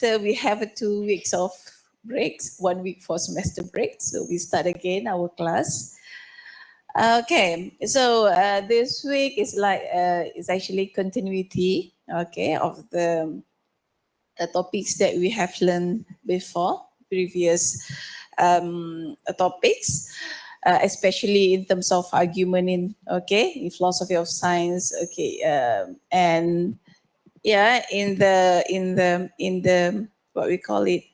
after we have 2 weeks of breaks, 1 week for semester break, so we start again our class. Okay, so this week is like is actually continuity, okay, of the topics that we have learned before, previous topics, especially in terms of argument in philosophy of science, and yeah, in the what we call it,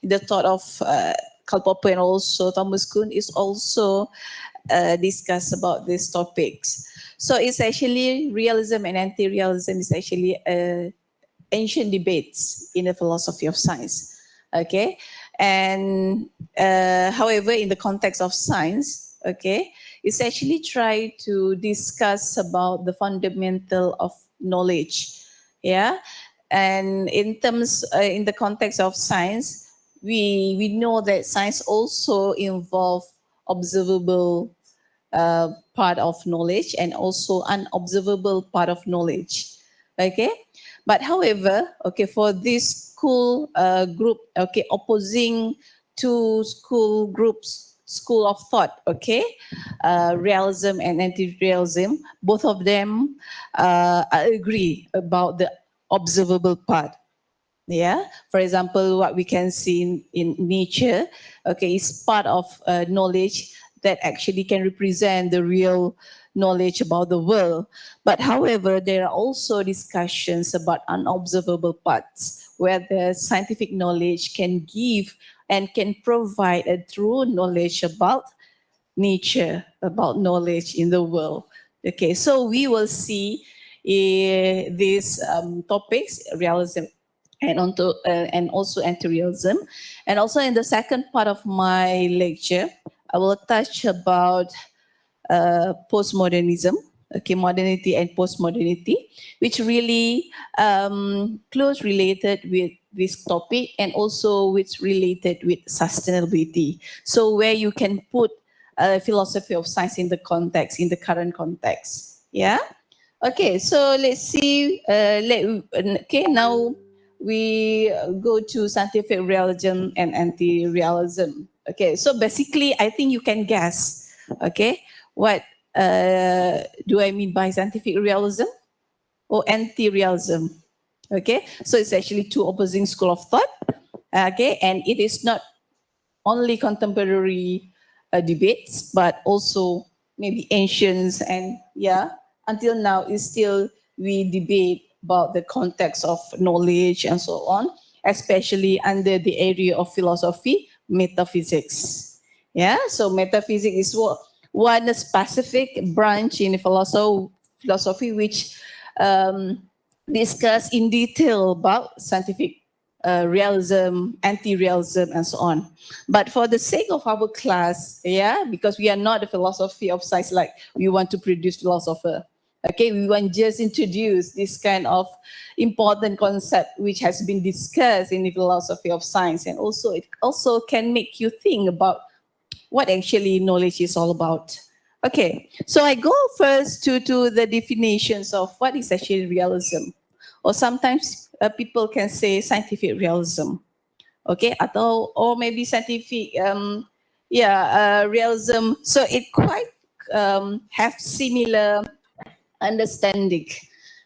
in the thought of Karl Popper and also Thomas Kuhn is also discuss about these topics. So it's actually realism and anti-realism is actually ancient debates in the philosophy of science. Okay, and however, in the context of science, it's actually try to discuss about the fundamental of knowledge. Yeah, and in terms in the context of science, we know that science also involve observable part of knowledge and also unobservable part of knowledge. Okay, but however, for this school group, opposing two school groups, school of thought, realism and anti-realism, both of them agree about the observable part. Yeah, for example, what we can see in nature, is part of knowledge that actually can represent the real knowledge about the world. But however, there are also discussions about unobservable parts where the scientific knowledge can give and can provide a true knowledge about nature, about knowledge in the world. Okay, so we will see these topics, realism and also anti-realism. And also in the second part of my lecture, I will touch about postmodernism, modernity and postmodernity, which really close related with this topic and also which related with sustainability. So where you can put philosophy of science in the context, in the current context. Yeah. Okay, so let's see. Now we go to scientific realism and anti-realism. Okay, so basically, I think you can guess. Okay, what do I mean by scientific realism or anti-realism? Okay, so it's actually two opposing school of thought. Okay, and it is not only contemporary debates, but also maybe ancients and until now is still we debate about the context of knowledge and so on, especially under the area of philosophy, metaphysics. Yeah, so metaphysics is one specific branch in philosophy which discuss in detail about scientific realism, anti-realism, and so on. But for the sake of our class, because we are not a philosophy of science like we want to produce philosopher. Okay, we want just introduce this kind of important concept which has been discussed in the philosophy of science, and also it also can make you think about what actually knowledge is all about. Okay, so I go first to the definitions of what is actually realism, or sometimes people can say scientific realism. Okay, or maybe scientific realism. So it quite have similar understanding.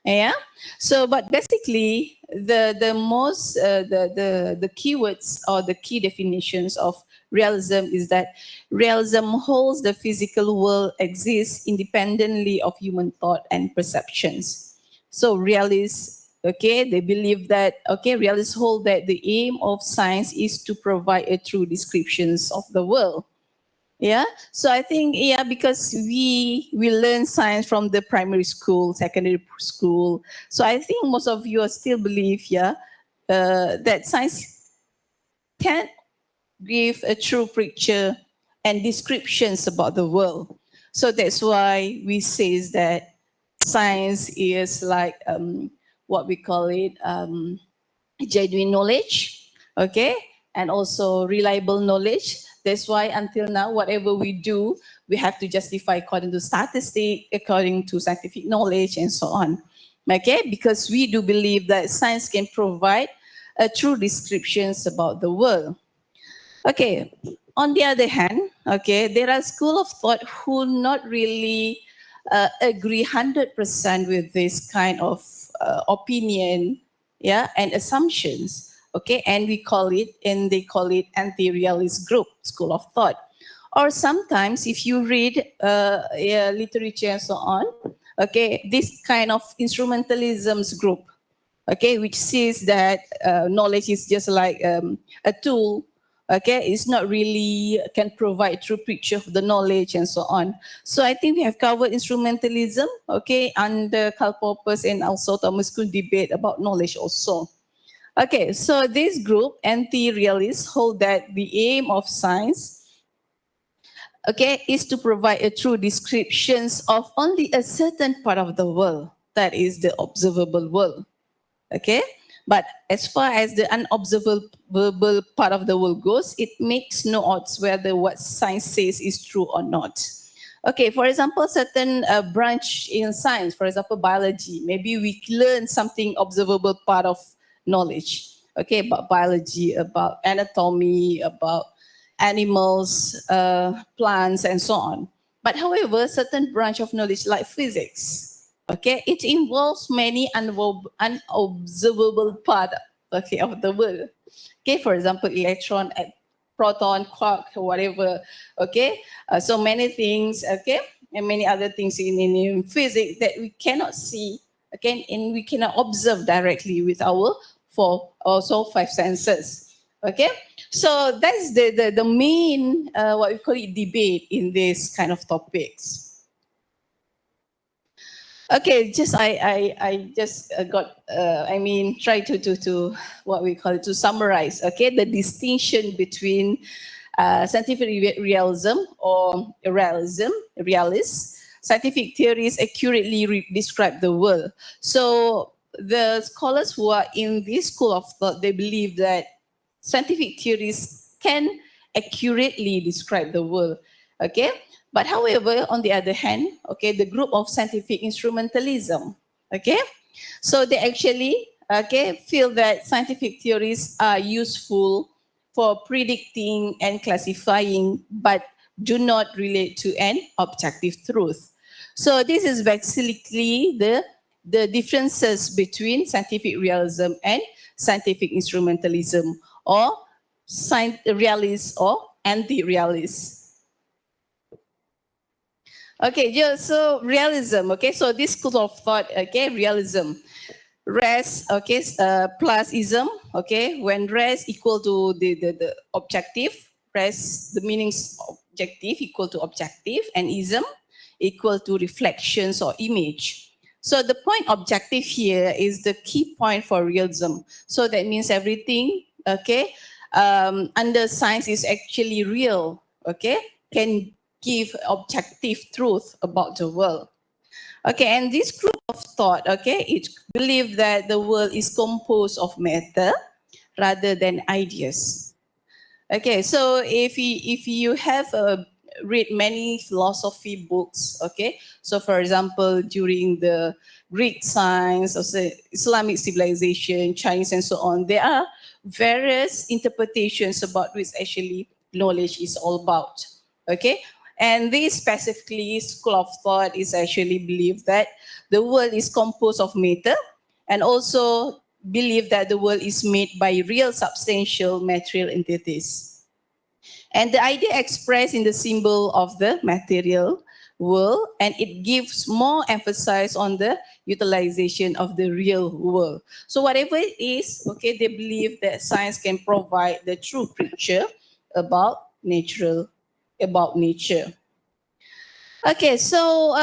Yeah. So, but basically, the most the keywords or the key definitions of realism is that realism holds the physical world exists independently of human thought and perceptions. So realists, they believe that realists hold that the aim of science is to provide a true descriptions of the world. Yeah, so I think because we learn science from the primary school, secondary school. So I think most of you still believe that science can give a true picture and descriptions about the world. So that's why we say that science is like what we call it genuine knowledge, and also reliable knowledge. That's why until now, whatever we do, we have to justify according to statistics, according to scientific knowledge, and so on. Okay, because we do believe that science can provide true descriptions about the world. Okay, on the other hand, okay, there are school of thought who not really agree 100% with this kind of opinion, yeah, and assumptions, okay, and they call it anti-realist group, school of thought. Or sometimes if you read yeah, literature and so on, okay, this kind of instrumentalisms group, okay, which says that knowledge is just like a tool, okay, it's not really can provide true picture of the knowledge and so on. So I think we have covered instrumentalism, okay, under Karl Popper's and also Thomas Kuhn debate about knowledge also. Okay, so this group, anti-realists, hold that the aim of science, okay, is to provide a true descriptions of only a certain part of the world, that is the observable world. Okay, but as far as the unobservable part of the world goes, it makes no odds whether what science says is true or not. Okay, for example, certain branch in science, for example, biology, maybe we learn something observable part of knowledge, okay, about biology, about anatomy, about animals, plants, and so on. But however, certain branch of knowledge like physics, okay, it involves many unobservable part, okay, of the world. Okay, for example, electron, proton, quark, whatever. Okay, so many things. Okay, and many other things in physics that we cannot see. Okay, and we cannot observe directly with our five senses. Okay, so that's the main what we call it debate in this kind of topics. Okay, just I just got I mean try to what we call it to summarize. Okay, the distinction between scientific realism or realist. Scientific theories accurately describe the world. So the scholars who are in this school of thought, they believe that scientific theories can accurately describe the world. Okay, but however, on the other hand, okay, the group of scientific instrumentalism, okay, so they actually, okay, feel that scientific theories are useful for predicting and classifying, but do not relate to an objective truth. So this is basically the differences between scientific realism and scientific instrumentalism, or realist or anti-realist. Okay, yeah, so realism, okay, so this school of thought, okay, realism. Res, okay, plus ism, okay, when res equal to the objective, res, the meanings objective equal to objective, and ism equal to reflections or image. So the point objective here is the key point for realism. So that means everything, okay, under science is actually real, okay, can give objective truth about the world. Okay, and this group of thought, okay, it believe that the world is composed of matter rather than ideas. Okay, so if you have read many philosophy books, okay, so for example, during the Greek science, or say Islamic civilization, Chinese, and so on, there are various interpretations about which actually knowledge is all about. Okay, and this specifically school of thought is actually believe that the world is composed of matter, and also believe that the world is made by real substantial material entities. And the idea expressed in the symbol of the material world, and it gives more emphasis on the utilization of the real world. So whatever it is, okay, they believe that science can provide the true picture about about nature. Okay, so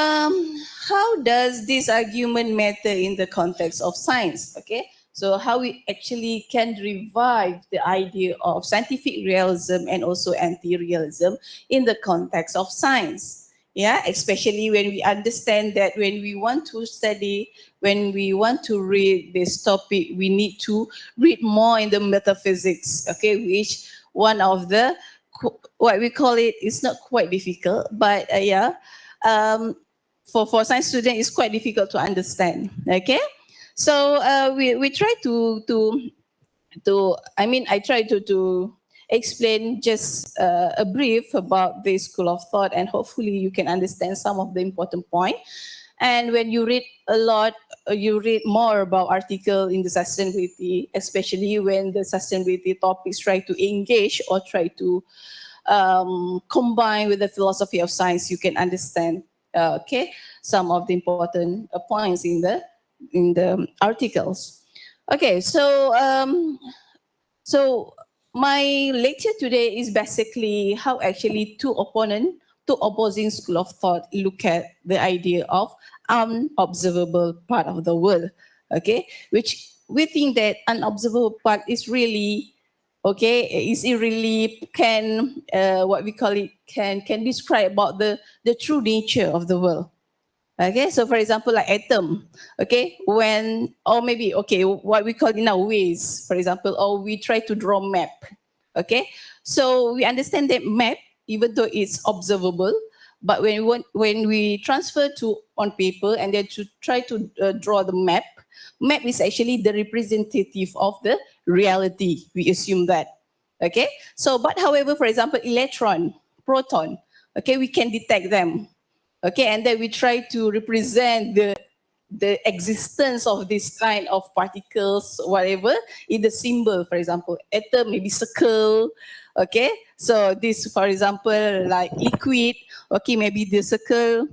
how does this argument matter in the context of science? Okay, so how we actually can revive the idea of scientific realism and also anti-realism in the context of science. Yeah, especially when we understand that when we want to study, when we want to read this topic, we need to read more in the metaphysics. Okay, which one of the what we call it is not quite difficult, but yeah, um, for science student, it's quite difficult to understand. Okay, so we try to I try to explain just a brief about the school of thought, and hopefully you can understand some of the important point. And when you read a lot, you read more about article in the sustainability, especially when the sustainability topics try to engage or try to combine with the philosophy of science, you can understand some of the important points in the articles. Okay, so my lecture today is basically how actually two opposing school of thought look at the idea of unobservable part of the world. Okay, which we think that unobservable part is really is it really can what we call it can describe about the true nature of the world. Okay, so for example, like atom, okay, when, or maybe, okay, what we call in our ways, for example, or we try to draw map, okay, so we understand that map, even though it's observable, but when we transfer to on paper and then to try to draw the map is actually the representative of the reality. We assume that, okay. So, but however, for example, electron, proton, okay, we can detect them. Okay, and then we try to represent the existence of this kind of particles, whatever, in the symbol. For example, atom, maybe circle. Okay, so this, for example, like liquid. Okay, maybe the circle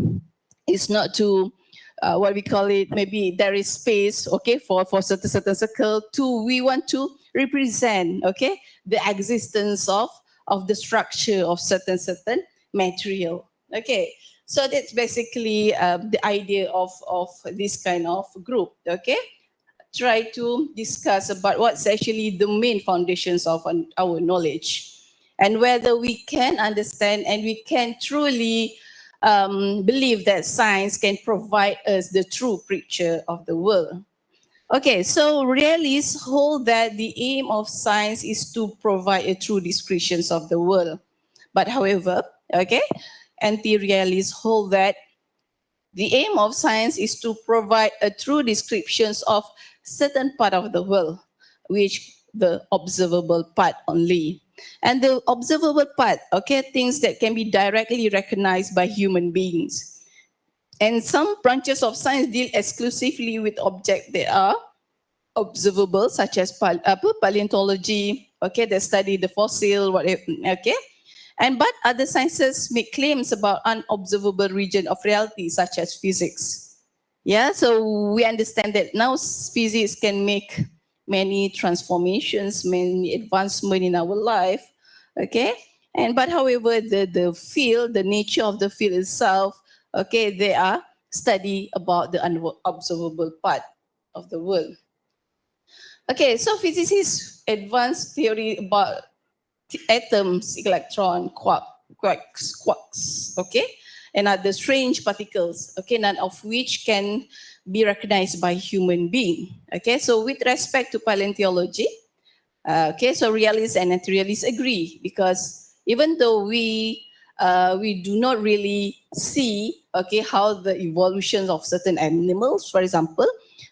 is not to what we call it. Maybe there is space. Okay, for certain circle. Two, we want to represent. Okay, the existence of the structure of certain material. Okay, so that's basically the idea of this kind of group, okay? Try to discuss about what's actually the main foundations of our knowledge and whether we can understand and we can truly believe that science can provide us the true picture of the world. Okay, so realists hold that the aim of science is to provide a true description of the world. But however, okay, anti-realists hold that the aim of science is to provide a true descriptions of certain part of the world, which the observable part only. And the observable part, okay, things that can be directly recognized by human beings. And some branches of science deal exclusively with objects that are observable, such as paleontology, okay, they study the fossil, whatever, okay. And but other sciences make claims about unobservable region of reality, such as physics. Yeah, so we understand that now physics can make many transformations, many advancement in our life. Okay, and but however, the field, the nature of the field itself, okay, they are study about the unobservable part of the world. Okay, so physicists advanced theory about atoms, electron, quarks, okay, and other strange particles, okay, none of which can be recognized by human being. Okay, so with respect to paleontology, okay, so realists and anti-realists agree because even though we do not really see, okay, how the evolution of certain animals, for example,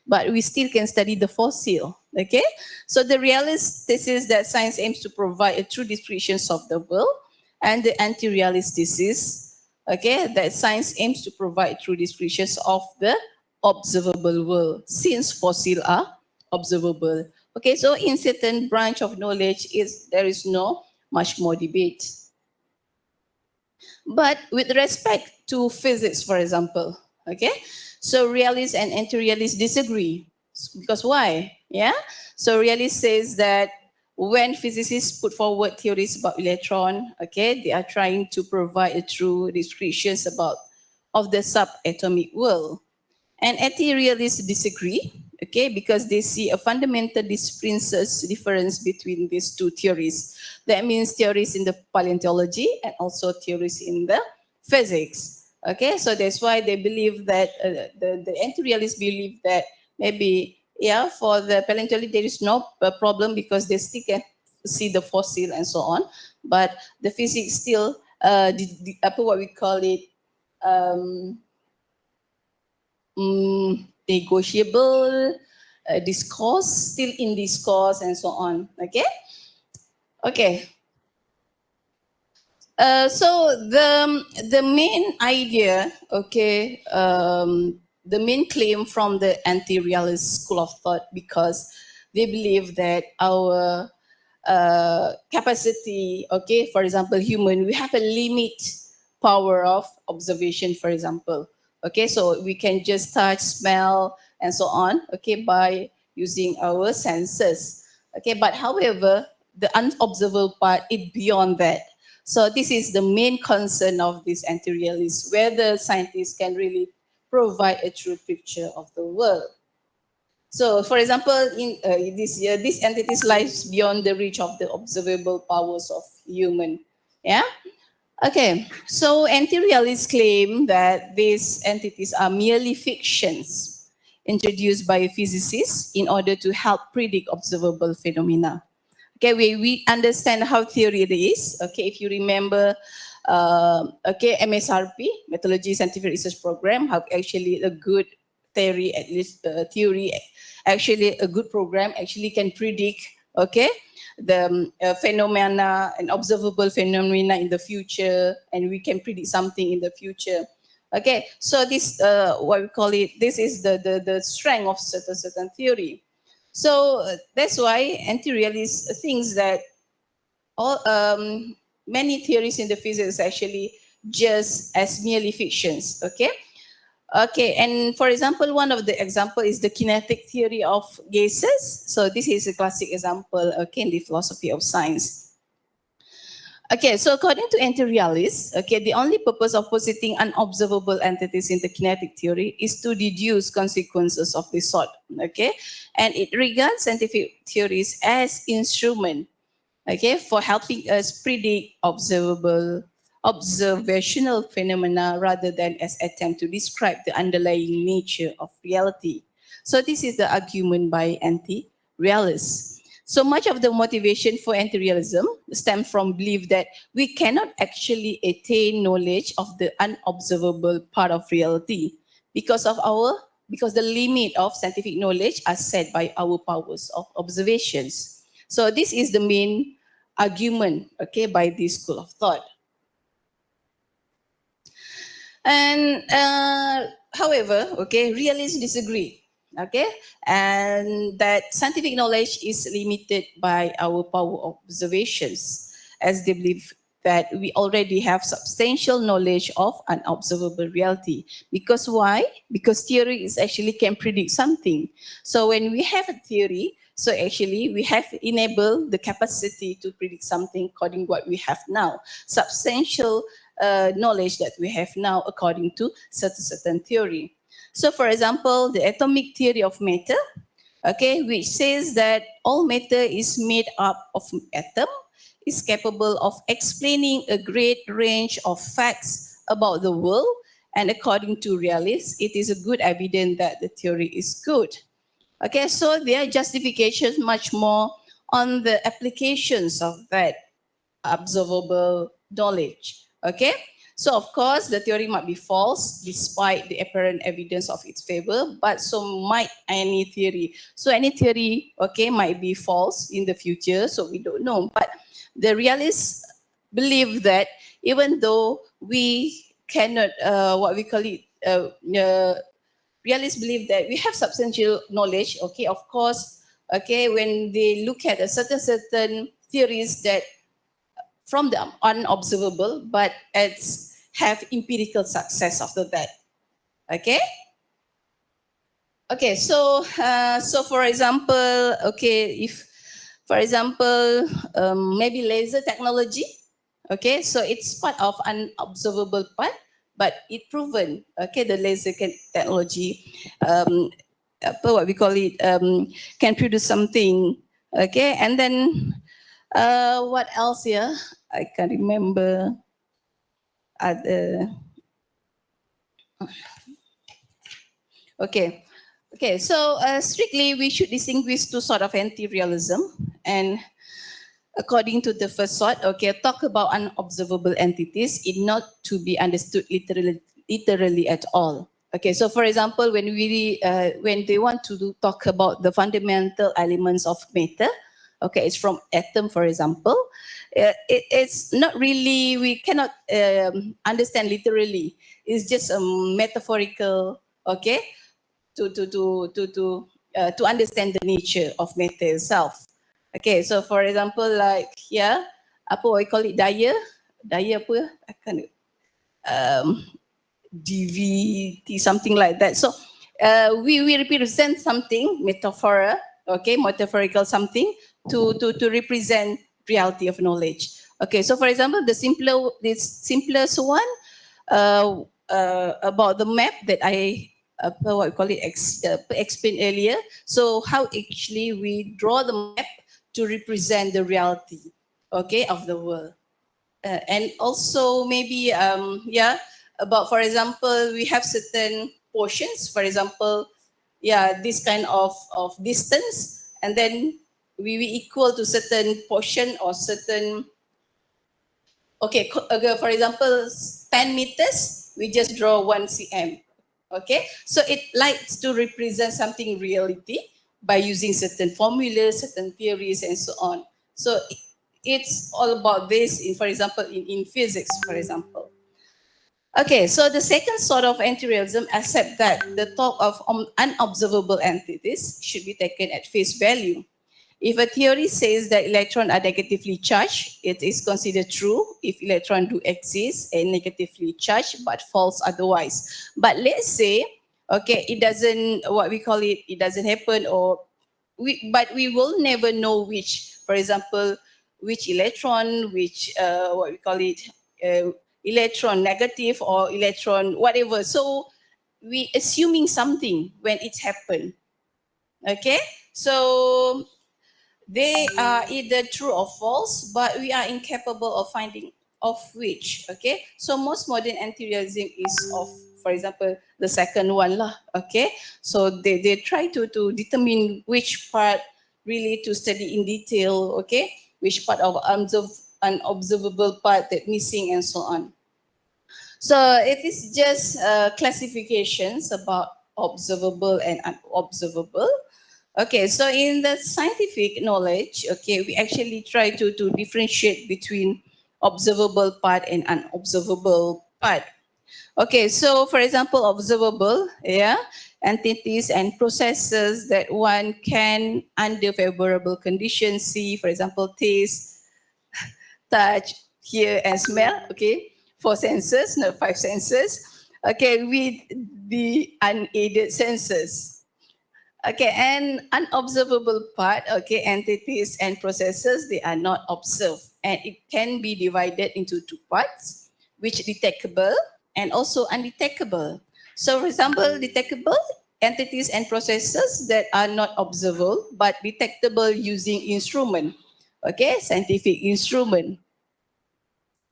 but we still can study the fossil. Okay, so the realist thesis that science aims to provide a true description of the world, and the anti-realist thesis, okay, that science aims to provide true descriptions of the observable world, since fossil are observable. Okay, so in certain branch of knowledge, there is no much more debate. But with respect to physics, for example, okay, so realists and anti-realists disagree. Because why? Yeah, so realist says that when physicists put forward theories about electron, okay, they are trying to provide a true descriptions about of the subatomic world. And anti-realists disagree, okay, because they see a fundamental difference between these two theories. That means theories in the paleontology and also theories in the physics. Okay, so that's why they believe that the anti-realists believe that maybe, yeah, for the paleontology there is no problem because they still can see the fossil and so on, but the physics still what we call it, um, negotiable, discourse, still in discourse, and so on. Okay? Okay. So the main idea, okay, the main claim from the anti-realist school of thought, because they believe that our capacity, okay, for example, human, we have a limit power of observation, for example. Okay, so we can just touch, smell, and so on, okay, by using our senses. Okay, but however, the unobservable part is beyond that. So this is the main concern of this anti-realists, whether scientists can really provide a true picture of the world. So, for example, in this year, these entities lies beyond the reach of the observable powers of human. Yeah. Okay. So, anti-realists claim that these entities are merely fictions introduced by physicists in order to help predict observable phenomena. Okay, we understand how theory is. Okay, if you remember, okay, MSRP, Methodology Scientific Research Program, have actually a good theory, at least theory, actually a good program actually can predict, okay, the phenomena and observable phenomena in the future, and we can predict something in the future. Okay, so this, what we call it, this is the strength of certain theory. So that's why anti-realist thinks that all many theories in the physics actually just as merely fictions. Okay. Okay, and for example, one of the example is the kinetic theory of gases. So this is a classic example, okay, in the philosophy of science. Okay, so according to anti-realists, okay, the only purpose of positing unobservable entities in the kinetic theory is to deduce consequences of this sort, okay? And it regards scientific theories as instrument, okay, for helping us predict observational phenomena rather than as attempt to describe the underlying nature of reality. So this is the argument by anti-realists. So much of the motivation for anti-realism stems from belief that we cannot actually attain knowledge of the unobservable part of reality because the limit of scientific knowledge are set by our powers of observations. So this is the main argument, okay, by this school of thought. And however, okay, realists disagree, okay, and that scientific knowledge is limited by our power of observations, as they believe that we already have substantial knowledge of unobservable reality. Because why? Because theory is actually can predict something. So when we have a theory, so actually we have enabled the capacity to predict something according to what we have now. Substantial knowledge that we have now according to certain theory. So for example, the atomic theory of matter, okay, which says that all matter is made up of atom, is capable of explaining a great range of facts about the world, and according to realists, it is a good evidence that the theory is good. Okay, so their justification much more on the applications of that observable knowledge. Okay, so of course the theory might be false despite the apparent evidence of its favor, but so might any theory. So any theory, okay, might be false in the future, so we don't know. But the realists believe that even though we cannot, what we call it, realists believe that we have substantial knowledge, okay, of course, okay, when they look at a certain theories that from the unobservable, but it's have empirical success after that. Okay. Okay. So for example, okay, if for example, maybe laser technology. Okay, so it's part of unobservable part, but it proven. Okay, the laser technology, what we call it, can produce something. Okay, and then what else here? I can't remember. Other. Okay. Okay, so strictly we should distinguish two sort of anti-realism, and according to the first sort, okay, talk about unobservable entities is not to be understood literally at all. Okay, so for example, when they want to talk about the fundamental elements of matter, okay, it's from atom, for example. It's not really, we cannot understand literally. It's just a metaphorical, okay, to understand the nature of matter itself. Okay, so for example, like here, apa we call it daya apa? I can't, um, DVT, something like that. So we represent something, metaphor, okay, metaphorical something to represent reality of knowledge. Okay, so for example, the simplest one about the map that I what we call it explained earlier. So how actually we draw the map to represent the reality, okay, of the world. And also maybe yeah, about for example we have certain portions, for example, yeah, this kind of distance, and then we equal to certain portion or certain, okay, for example 10 meters, we just draw 1 cm. Okay, so it likes to represent something reality by using certain formulas, certain theories, and so on. So it's all about this in, for example, in physics, for example. Okay, so the second sort of anti-realism accept that the talk of unobservable entities should be taken at face value. If a theory says that electrons are negatively charged, it is considered true if electrons do exist and negatively charged, but false otherwise. But let's say, okay, it doesn't, what we call it, it doesn't happen, or but we will never know which, for example, which electron, which, what we call it, uh, electron negative or electron whatever. So we assuming something when it's happened. Okay, so they are either true or false, but we are incapable of finding of which. Okay, so most modern anti-realism is of, for example, the second one lah. Okay, so they try to determine which part really to study in detail. Okay, which part of unobservable part that missing and so on. So it is just classifications about observable and unobservable. Okay, so in the scientific knowledge, okay, we actually try to differentiate between observable part and unobservable part. Okay, so for example, observable, yeah, entities and processes that one can, under favorable conditions, see, for example, taste, touch, hear, and smell, okay, 4 senses, not 5 senses, okay, with the unaided senses. Okay, and unobservable part, okay, entities and processes, they are not observed. And it can be divided into 2 parts, which detectable and also undetectable. So for example, detectable entities and processes that are not observable, but detectable using instrument, okay, scientific instrument.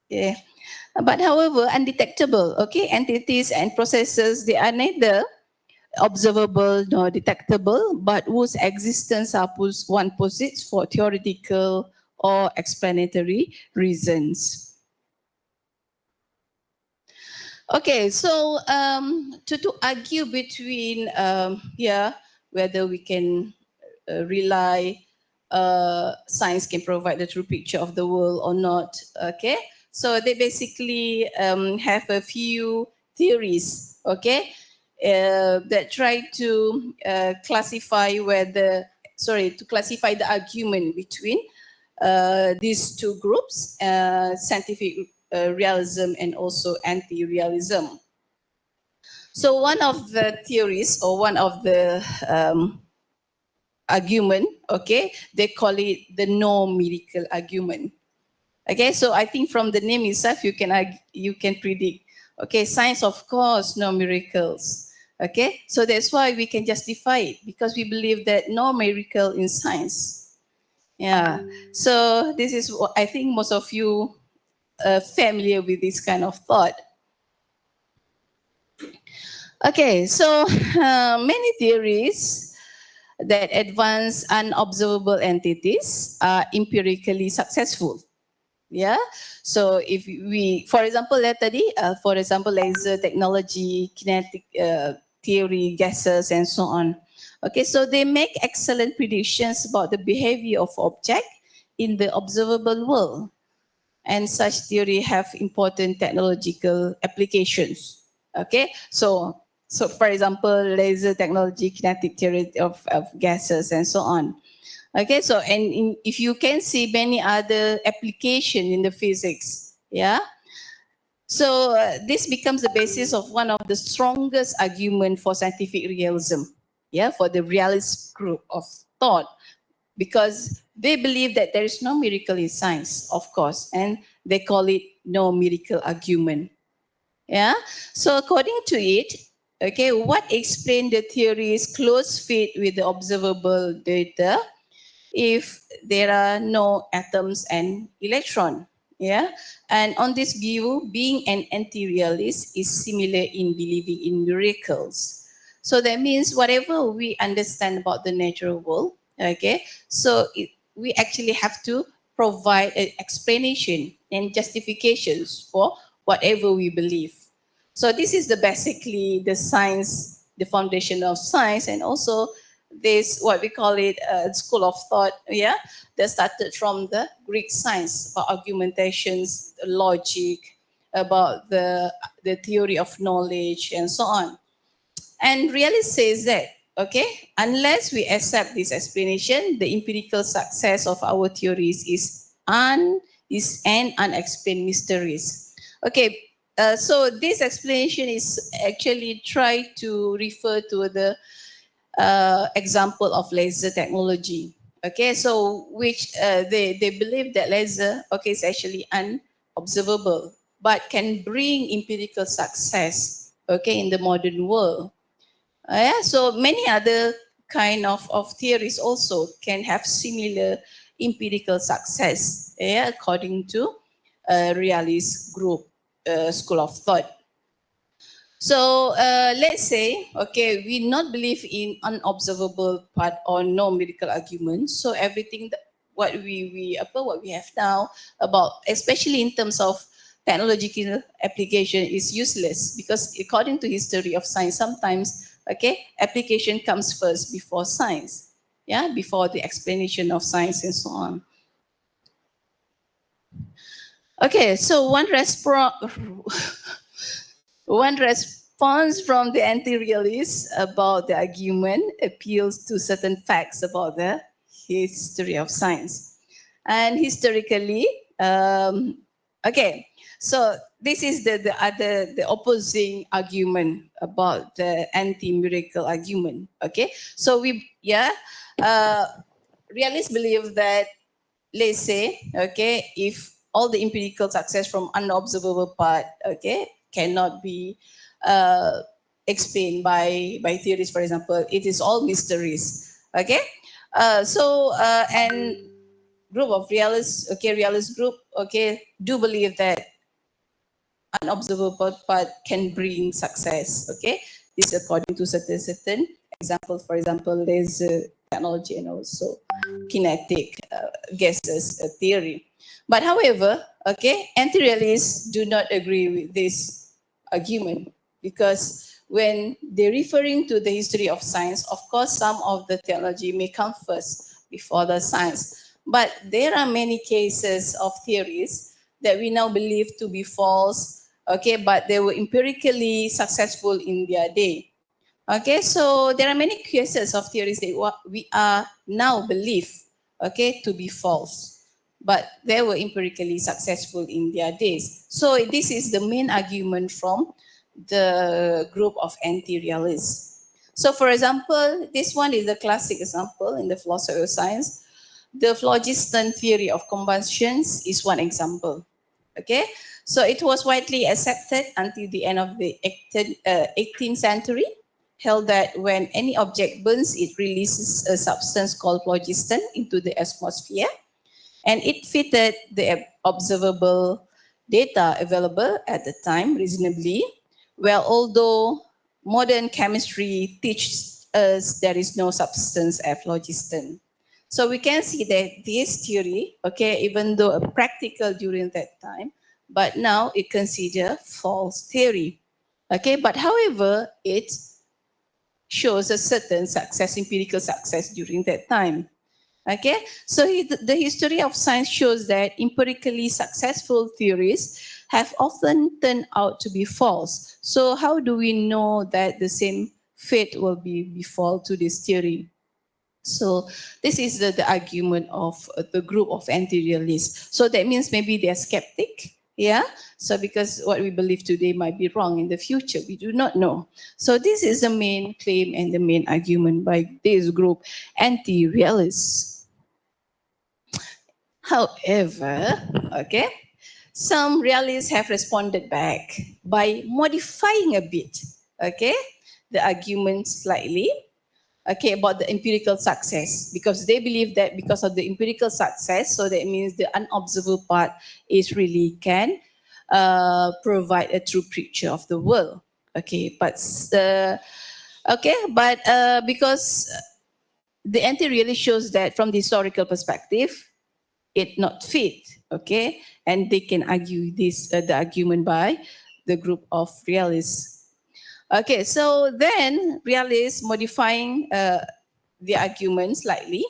Okay. But however, undetectable, okay, entities and processes, they are neither observable nor detectable, but whose existence are one posits for theoretical or explanatory reasons. Okay, so to argue between yeah, whether we can rely science can provide the true picture of the world or not. Okay, so they basically have a few theories. Okay, that try to classify whether, sorry, to classify the argument between these two groups, scientific realism and also anti-realism. So one of the theories, or one of the argument, okay, they call it the no miracle argument. Okay, so I think from the name itself, you can predict. Okay, science, of course, no miracles. Okay, so that's why we can justify it, because we believe that no miracle in science. Yeah, so this is what I think most of you are familiar with this kind of thought. Okay, so many theories that advance unobservable entities are empirically successful. Yeah. So if we, for example, laser technology, kinetic theory, gases, and so on. Okay, so they make excellent predictions about the behavior of object in the observable world, and such theory have important technological applications. Okay, so for example, laser technology, kinetic theory of gases, and so on. Okay, so if you can see many other application in the physics, yeah. So this becomes the basis of one of the strongest argument for scientific realism, yeah, for the realist group of thought, because they believe that there is no miracle in science, of course, and they call it no miracle argument. Yeah. So according to it, okay, what explain the theory's close fit with the observable data if there are no atoms and electron. Yeah. And on this view, being an anti-realist is similar in believing in miracles. So that means whatever we understand about the natural world, okay, so we actually have to provide an explanation and justifications for whatever we believe. So this is the basically the science, the foundation of science, and also this what we call it school of thought, yeah, that started from the Greek science about argumentations, logic, about the theory of knowledge, and so on. And really says that, okay, unless we accept this explanation, the empirical success of our theories is an unexplained mysteries. Okay, so this explanation is actually try to refer to the example of laser technology. Okay, so which they believe that laser, okay, is actually unobservable, but can bring empirical success, okay, in the modern world. Yeah, so many other of theories also can have similar empirical success, yeah, according to realist group school of thought. So let's say, okay, we not believe in unobservable part or no medical argument. So everything that what we have now about, especially in terms of technological application, is useless because according to history of science, sometimes okay, application comes first before science, yeah, before the explanation of science and so on. Okay, so one response from the anti-realists about the argument appeals to certain facts about the history of science. And historically, okay, so this is the opposing argument about the anti-miracle argument. Okay, so uh, realists believe that, let's say, okay, if all the empirical success from unobservable part, okay, cannot be uh, explained by theories, for example, it is all mysteries. Okay, and group of realists, okay, realist group, okay, do believe that unobservable part can bring success. Okay, this is according to certain examples, for example, laser technology and also kinetic gases theory. But however, okay, anti-realists do not agree with this argument because when they're referring to the history of science, of course, some of the theology may come first before the science. But there are many cases of theories that we now believe to be false, okay, but they were empirically successful in their day. Okay, so there are many cases of theories that we are now believe, okay, to be false, but they were empirically successful in their days. So this is the main argument from the group of anti-realists. So for example, this one is a classic example in the philosophy of science. The phlogiston theory of combustions is one example. Okay, so it was widely accepted until the end of the 18th century, held that when any object burns, it releases a substance called phlogiston into the atmosphere, and it fitted the observable data available at the time reasonably well, although modern chemistry teaches us there is no substance as phlogiston. So we can see that this theory, okay, even though practical during that time, but now it considered false theory. Okay, but however, it shows a certain success, empirical success during that time. Okay, so the history of science shows that empirically successful theories have often turned out to be false. So how do we know that the same fate will befall to this theory? So this is the argument of the group of anti-realists. So that means maybe they're skeptic. Yeah. So because what we believe today might be wrong in the future, we do not know. So this is the main claim and the main argument by this group, anti-realists. However, okay, some realists have responded back by modifying a bit, okay, the argument slightly, okay, about the empirical success, because they believe that because of the empirical success, so that means the unobservable part is really can provide a true picture of the world. Okay, but because the anti really shows that from the historical perspective, it not fit. Okay, and they can argue this the argument by the group of realists. Okay, so then realists modifying the argument slightly.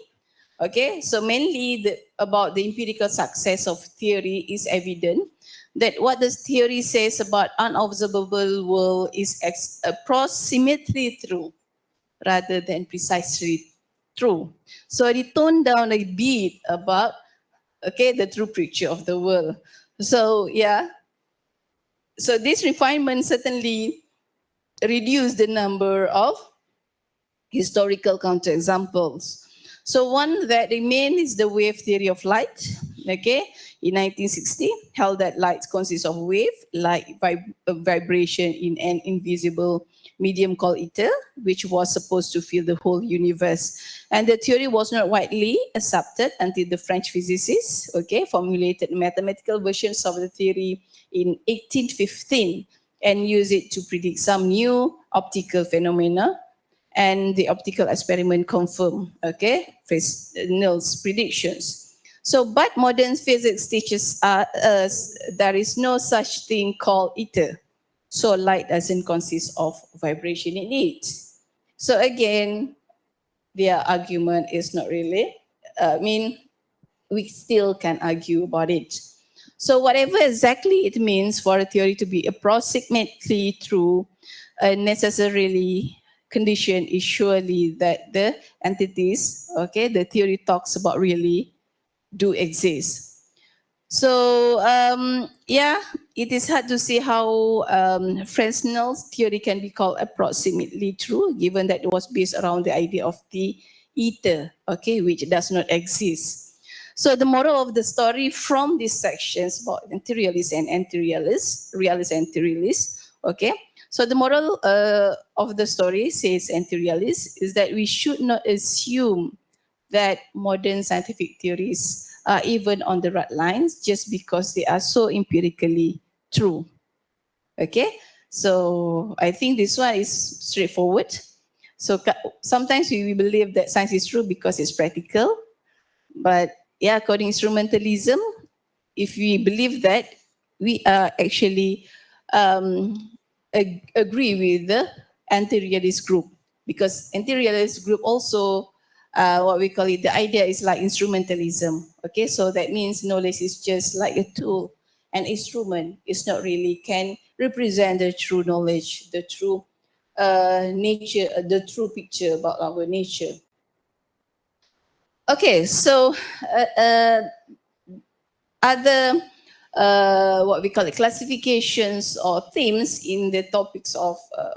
Okay, so mainly about the empirical success of theory is evident that what the theory says about unobservable world is approximately true rather than precisely true. So they tone down a bit about, okay, the true picture of the world. So yeah, so this refinement certainly reduce the number of historical counterexamples. So one that remains is the wave theory of light. Okay, in 1960, held that light consists of wave, like vibration in an invisible medium called ether, which was supposed to fill the whole universe. And the theory was not widely accepted until the French physicists, okay, formulated mathematical versions of the theory in 1815 and used it to predict some new optical phenomena, and the optical experiment confirmed, okay, Fresnel's predictions. So, but modern physics teaches us there is no such thing called ether. So light doesn't consist of vibration in it. So again, their argument is not really, we still can argue about it. So whatever exactly it means for a theory to be approximately true, necessarily condition is surely that the entities, okay, the theory talks about really do exist. So yeah, it is hard to see how Fresnel's theory can be called approximately true, given that it was based around the idea of the ether, okay, which does not exist. So the moral of the story from these sections about anti-realists and anti-realists, realists and anti-realists, okay. So the moral of the story, says anti-realists, is that we should not assume that modern scientific theories are even on the right lines just because they are so empirically true. Okay, so I think this one is straightforward. So sometimes we believe that science is true because it's practical, but yeah, according to instrumentalism, if we believe that, we are actually agree with the anti-realist group, because anti-realist group also what we call it, the idea is like instrumentalism. Okay, so that means knowledge is just like a tool, an instrument. It's not really can represent the true knowledge, the true nature, the true picture about our nature. Okay, so other what we call it classifications or themes in the topics of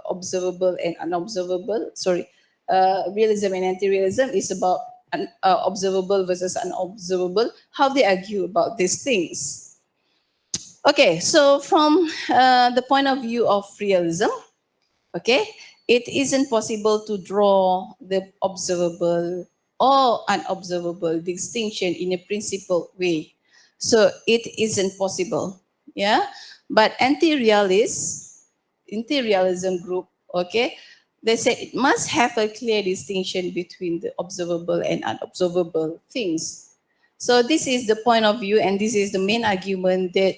observable and unobservable. Sorry, realism and anti-realism is about observable versus unobservable. How they argue about these things. Okay, so from the point of view of realism, okay, it isn't possible to draw the observable or unobservable distinction in a principled way. So it isn't possible. Yeah. But anti-realism group, okay, They said it must have a clear distinction between the observable and unobservable things. So this is the point of view, and this is the main argument that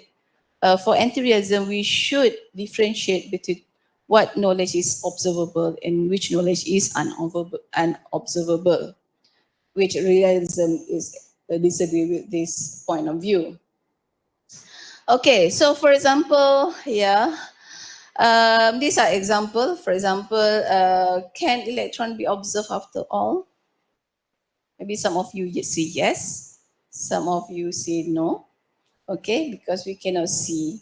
for anti-realism, we should differentiate between what knowledge is observable and which knowledge is unobservable, which realism is disagree with this point of view. Okay, so for example, yeah, these are example. For example, can electron be observed after all? Maybe some of you say yes, some of you say no. Okay, because we cannot see,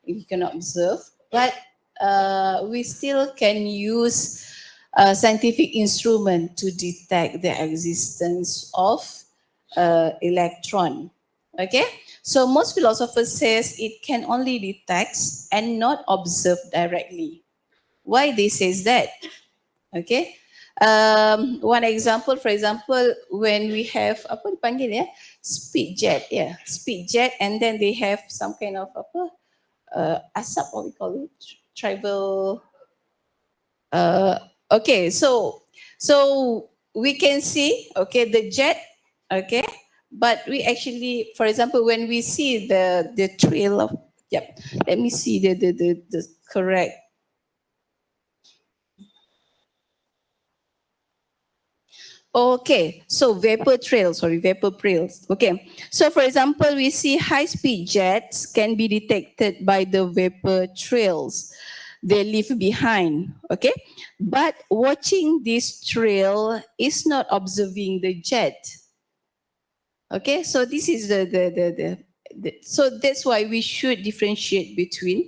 we cannot observe, but we still can use a scientific instrument to detect the existence of electron. Okay, so most philosophers says it can only detect and not observe directly. Why they says that? Okay. One example, for example, when we have apa dipanggil ya, speed jet, yeah, speed jet, and then they have some kind of apa, asap, what we call it, tribal. Uh, okay, so we can see, okay, the jet, okay, but we actually, for example, when we see the trail of, yep, let me see the correct. Okay, so vapor trails, sorry, vapor trails. Okay, so for example, we see high-speed jets can be detected by the vapor trails they leave behind. Okay, but watching this trail is not observing the jet. Okay, so this is so that's why we should differentiate between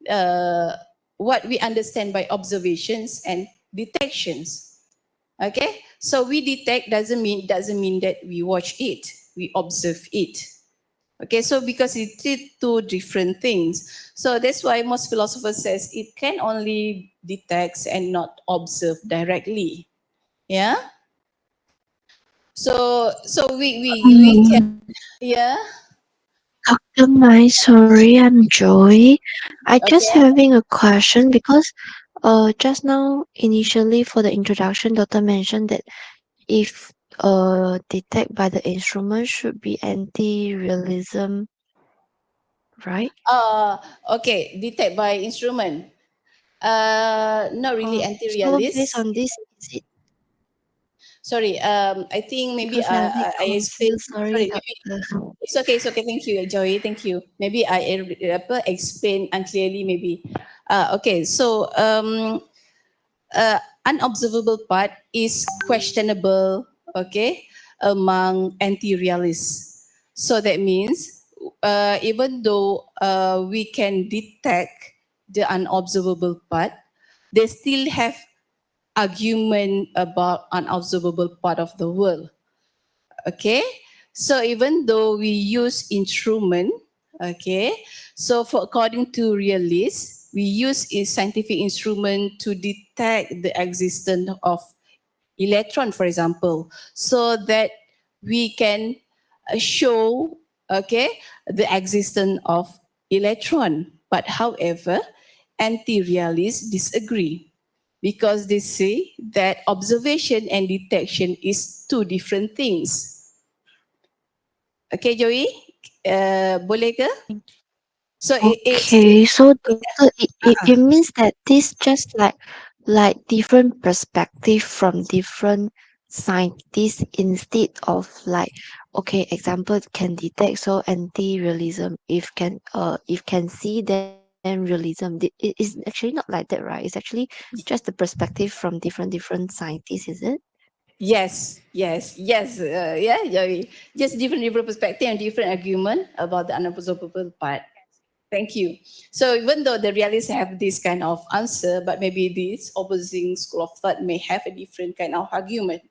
uh, what we understand by observations and detections. Okay, so we detect doesn't mean that we watch it, we observe it. Okay, so because it is two different things, so that's why most philosophers says it can only detect and not observe directly. Yeah. So we can, yeah. Dr. Mai, sorry, I'm Joy. I just Okay. having a question because just now initially for the introduction, Doctor mentioned that if detect by the instrument should be anti-realism, right? Okay, detect by instrument. Not really So based anti-realist. on this, is it Sorry, I think maybe because I'm a bit I explain. confused? Sorry, Sorry, maybe Doctor. it's okay. It's okay. Thank you, Joey. Thank you. Maybe I explain unclearly. Maybe. Okay. So unobservable part is questionable. Okay, among anti-realists. So that means even though we can detect the unobservable part, they still have argument about unobservable part of the world. Okay, so even though we use instrument, okay, so for according to realists, we use a scientific instrument to detect the existence of electron, for example, so that we can show, okay, the existence of electron. But however, anti-realists disagree because they say that observation and detection is two different things. Okay, Joey, boleh ke? So it's Okay, so doctor, it means that this just like different perspective from different scientists instead of like okay, example can detect so anti-realism if can see then realism it is actually not like that, right? It's actually just the perspective from different scientists, is it? yes, yeah, Joey. Just different perspective and different argument about the unobservable part. Thank you. So even though the realists have this kind of answer, but maybe this opposing school of thought may have a different kind of argument.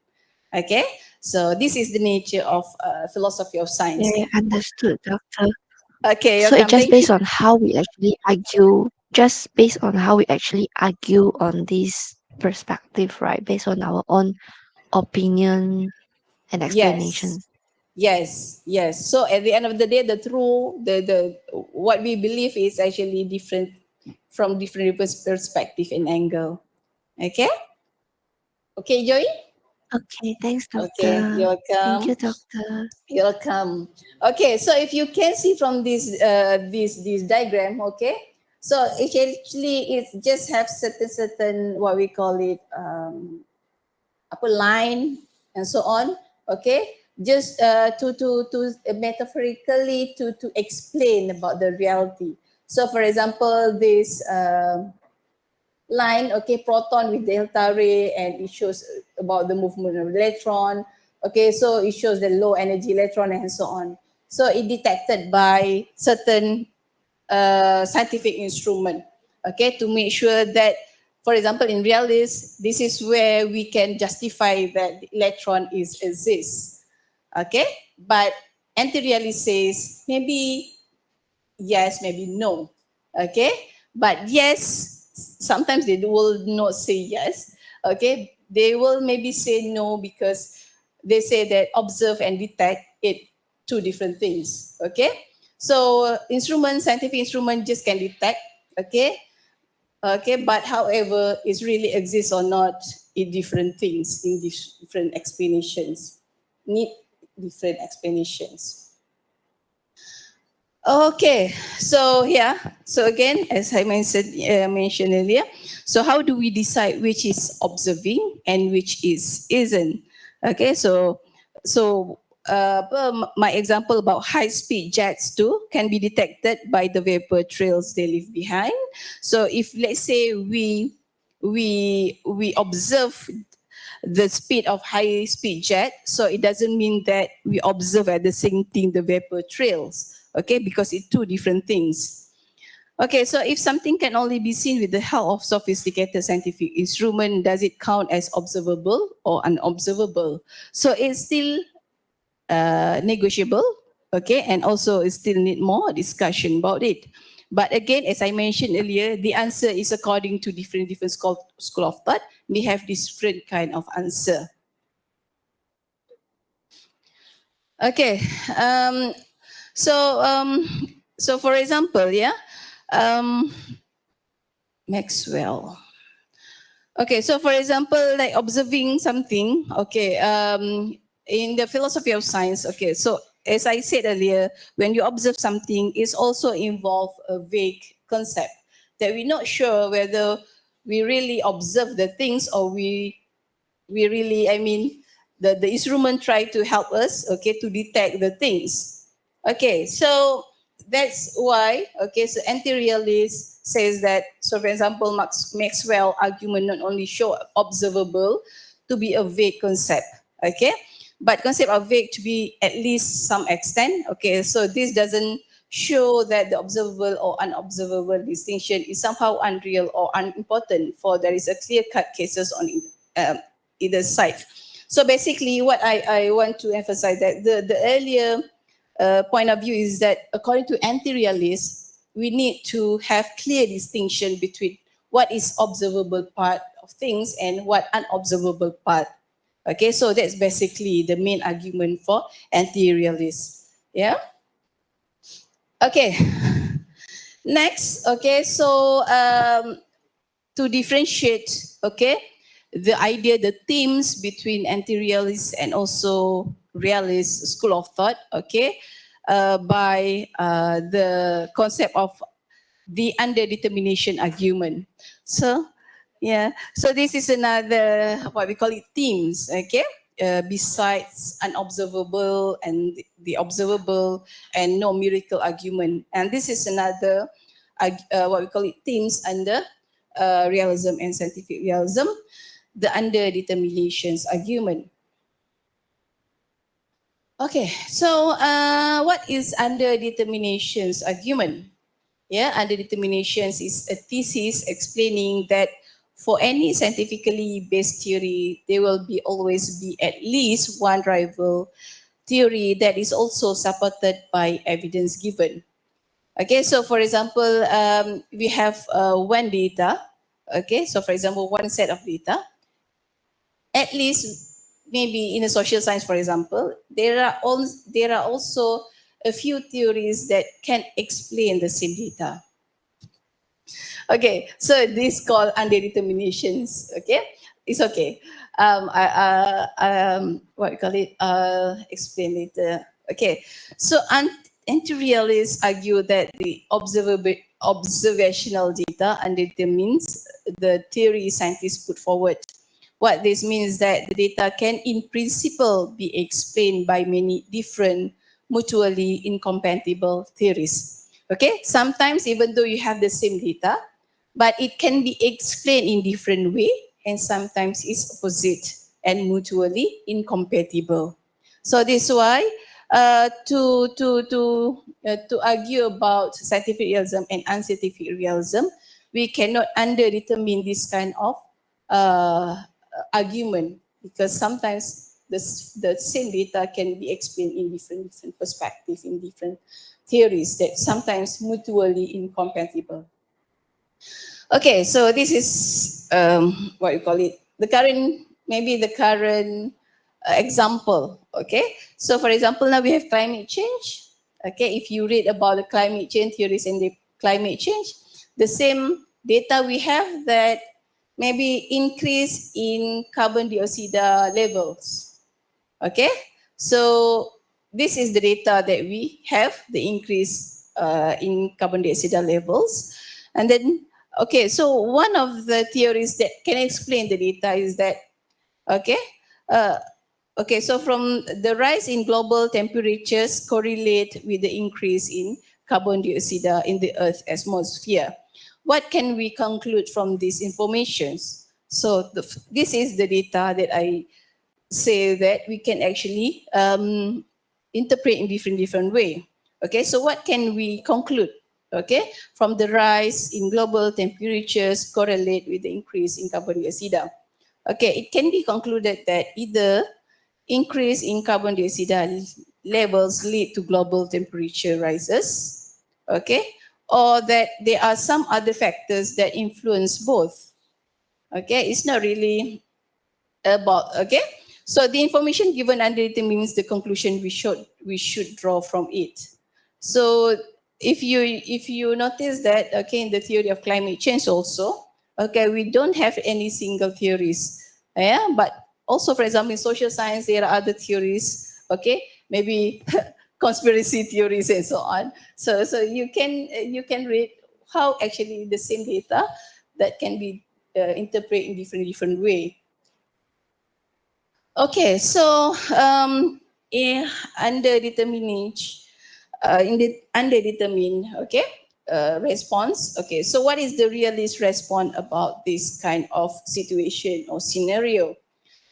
Okay, so this is the nature of philosophy of science. Yeah, understood, doctor. Okay, So it welcome. just Thank you. based on how we actually argue, just based on how we actually argue on this perspective, right? Based on our own opinion and Yes, explanation. yes. So at the end of the day, the true, the what we believe is actually different from different perspective and angle. Okay? Okay, Joy? Okay, thanks, Okay, doctor. you're Thank you, welcome. doctor. You're welcome. Okay, so if you can see from this diagram, okay, so it just have certain what we call it upper line and so on. Okay, just to metaphorically to explain about the reality. So, for example, this line, okay, proton with delta ray, and it shows about the movement of the electron. Okay, so it shows the low energy electron and so on. So it detected by certain scientific instrument, okay, to make sure that, for example, in realis, this is where we can justify that the electron is exists, okay. But anti-realis says maybe yes, maybe no. Okay. But yes, sometimes they will not say yes. Okay. They will maybe say no because they say that observe and detect it two different things. Okay. So scientific instrument just can detect. Okay. Okay. But however, it really exists or not in different things, in different explanations. Need different explanations. Okay, so yeah, so again, as I mentioned earlier, so how do we decide which is observing and which is isn't? Okay, my example about high-speed jets too can be detected by the vapor trails they leave behind. So if let's say we observe the speed of high speed jet, so it doesn't mean that we observe at the same thing the vapor trails, okay, because it's two different things. Okay, so if something can only be seen with the help of sophisticated scientific instrument, does it count as observable or unobservable? So it's still negotiable, okay, and also it still need more discussion about it. But again, as I mentioned earlier, the answer is according to different school of thought. They have different kind of answer. Okay, um, so um, so for example, yeah, um, Maxwell. Okay, so for example, like observing something, okay, in the philosophy of science, okay, so as I said earlier, when you observe something, it's also involve a vague concept that we're not sure whether we really observe the things or we really, I mean, the instrument try to help us, okay, to detect the things. Okay, so that's why, okay, so anti-realist says that, so for example, Maxwell argument not only show observable to be a vague concept, okay, but concept are vague to be at least some extent, okay, so this doesn't show that the observable or unobservable distinction is somehow unreal or unimportant, for there is a clear-cut cases on um, either side. So basically, what I want to emphasize that the earlier point of view is that according to anti-realists, we need to have clear distinction between what is observable part of things and what unobservable part. Okay, so that's basically the main argument for anti-realists. Yeah. Okay. Next, okay, so to differentiate, okay, the idea, the themes between anti-realist and also realist school of thought, okay, by the concept of the underdetermination argument. So, yeah, so this is another, what we call it, themes, okay, besides unobservable and the observable and no miracle argument. And this is another, what we call it, themes under realism and scientific realism, the underdeterminations argument. Okay, so what is underdeterminations argument? Yeah, underdeterminations is a thesis explaining that for any scientifically based theory, there will be always be at least one rival theory that is also supported by evidence given. Okay, so for example, we have one data. Okay, so for example, one set of data. At least, maybe in a social science, for example, there are also a few theories that can explain the same data. Okay, so this called underdeterminations. Okay, it's okay. What we call it? Explain later. Okay, so anti-realists argue that the observational data underdetermines the theory scientists put forward. What this means that the data can, in principle, be explained by many different mutually incompatible theories. Okay, sometimes even though you have the same data, but it can be explained in different way, and sometimes it's opposite and mutually incompatible. So this is why to argue about scientific realism and unscientific realism, we cannot underdetermine this kind of uh, argument, because sometimes the same data can be explained in different perspectives, in different theories that sometimes mutually incompatible. Okay, so this is what you call it, the current, maybe the current example. Okay, so for example, now we have climate change. Okay, if you read about the climate change theories and the climate change, the same data we have that maybe increase in carbon dioxide levels. Okay, so this is the data that we have, the increase in carbon dioxide levels. And then, okay, so one of the theories that can explain the data is that, okay, uh, okay, so from the rise in global temperatures correlate with the increase in carbon dioxide in the Earth's atmosphere. What can we conclude from these informations? So this is the data that I say that we can actually interpret in different way. Okay, so what can we conclude? Okay, from the rise in global temperatures correlate with the increase in carbon dioxide. Okay, it can be concluded that either increase in carbon dioxide levels lead to global temperature rises, okay, or that there are some other factors that influence both. Okay, it's not really about, okay, so the information given under it means the conclusion we should draw from it. So if you notice that, okay, in the theory of climate change also, okay, we don't have any single theories, yeah, but also, for example, in social science there are other theories, okay, maybe conspiracy theories and so on. So you can read how actually the same data that can be interpreted in different way. Okay, so underdetermined, underdetermined, okay, response. Okay, so what is the realist response about this kind of situation or scenario?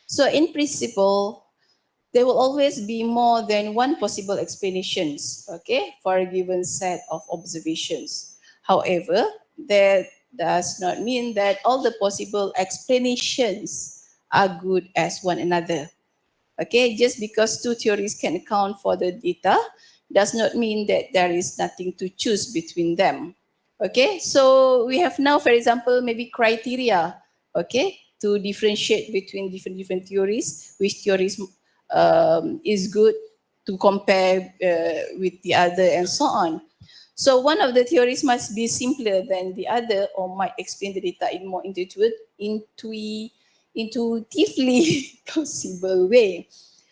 So in principle, there will always be more than one possible explanations, okay, for a given set of observations. However, that does not mean that all the possible explanations are good as one another. Okay, just because two theories can account for the data does not mean that there is nothing to choose between them. Okay, so we have now, for example, maybe criteria, okay, to differentiate between different theories, which theories is good to compare with the other and so on. So one of the theories must be simpler than the other or might explain the data in more intuitively possible way.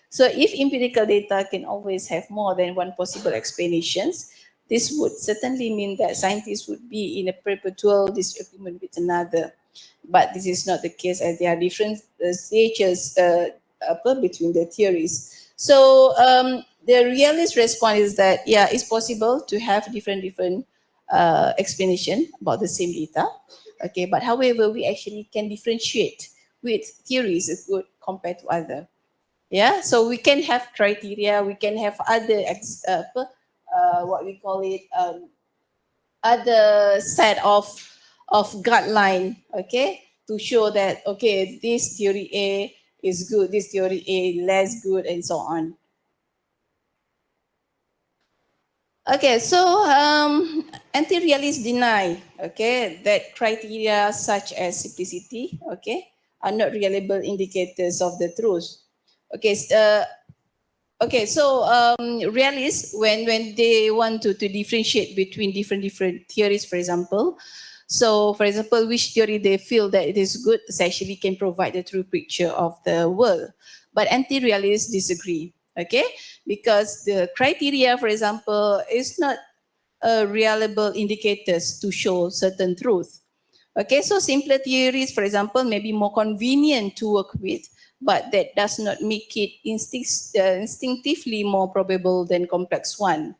So if empirical data can always have more than one possible explanations, this would certainly mean that scientists would be in a perpetual disagreement with another. But this is not the case, as there are different stages between the theories. So the realist response is that, yeah, it's possible to have different explanation about the same data. Okay, but however, we actually can differentiate with theories is good compared to other. Yeah, so we can have criteria, we can have other what we call it, other set of guideline, okay, to show that, okay, this theory A is good, this theory A less good, and so on. Okay, so anti-realists deny, okay, that criteria such as simplicity, okay, are not reliable indicators of the truth. Okay, okay, so realists, when they want to differentiate between different theories, for example, So, for example, which theory they feel that it is good essentially can provide the true picture of the world. But anti-realists disagree, okay? Because the criteria, for example, is not reliable indicators to show certain truth. Okay, so simpler theories, for example, may be more convenient to work with, but that does not make it instinctively more probable than complex one.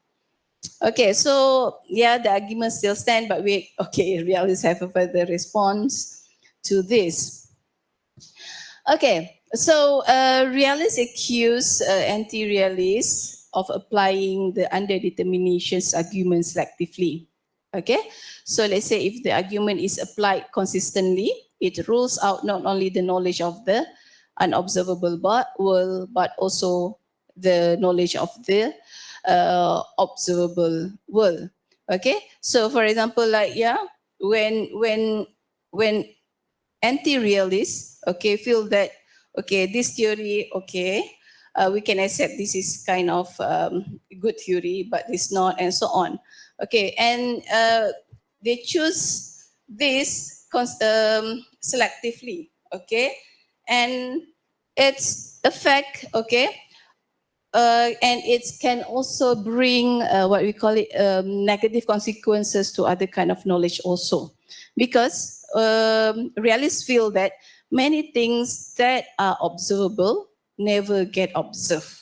Okay, so yeah, the arguments still stand, but realists have a further response to this. Okay, so realists accuse anti-realists of applying the underdeterminations argument selectively. Okay, so let's say if the argument is applied consistently, it rules out not only the knowledge of the unobservable world, but also the knowledge of the observable world. Okay, so for example, like when anti-realists, okay, feel that, okay, this theory, okay, we can accept this is kind of good theory, but it's not, and so on. Okay, and they choose this selectively, okay, and its effect, okay, and it can also bring what we call it negative consequences to other kind of knowledge also, because realists feel that many things that are observable never get observed.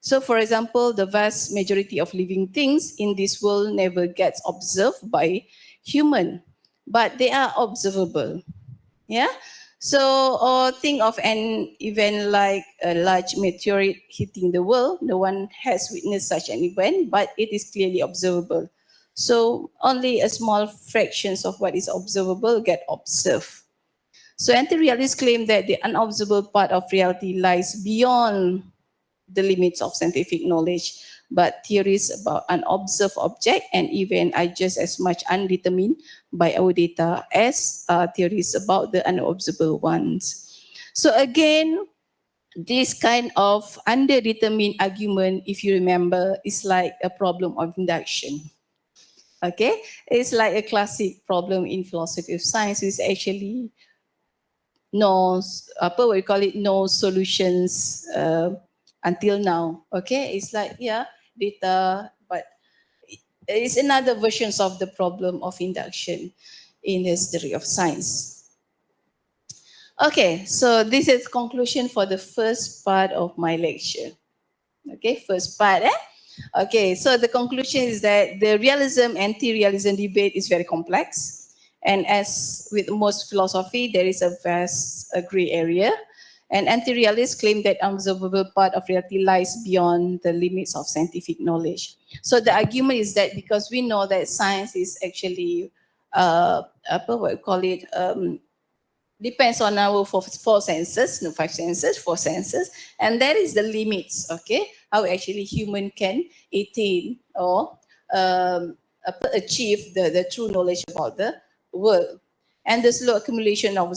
So, for example, the vast majority of living things in this world never gets observed by human, but they are observable. Yeah. So, or think of an event like a large meteorite hitting the world. No one has witnessed such an event, but it is clearly observable. So, only a small fractions of what is observable get observed. So, anti-realists claim that the unobservable part of reality lies beyond the limits of scientific knowledge, but theories about unobserved object and event are just as much undetermined by our data as theories about the unobservable ones. So again, this kind of underdetermined argument, if you remember, is like a problem of induction. Okay, it's like a classic problem in philosophy of science. Is actually no what we call it, no solutions until now. Okay, it's like data, but it's another versions of the problem of induction in the history of science. Okay, so this is conclusion for the first part of my lecture. Okay, first part. Okay, so the conclusion is that the realism anti-realism debate is very complex, and as with most philosophy, there is a vast gray area. And anti-realists claim that unobservable part of reality lies beyond the limits of scientific knowledge. So the argument is that because we know that science is actually what we call it, depends on our four senses, no, five senses, four senses, and that is the limits, okay, how actually human can attain or achieve the true knowledge about the world. And the slow accumulation of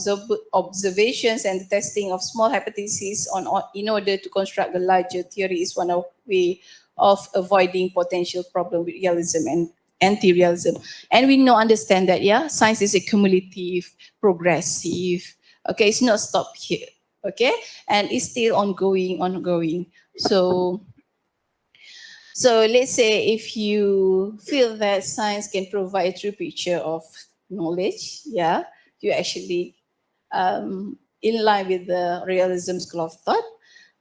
observations and the testing of small hypotheses in order to construct the larger theory is one of way of avoiding potential problem with realism and anti-realism. And we now understand that, science is a cumulative, progressive. Okay, it's not stopped here. Okay, and it's still ongoing. So let's say if you feel that science can provide a true picture of knowledge, you actually in line with the realism school of thought.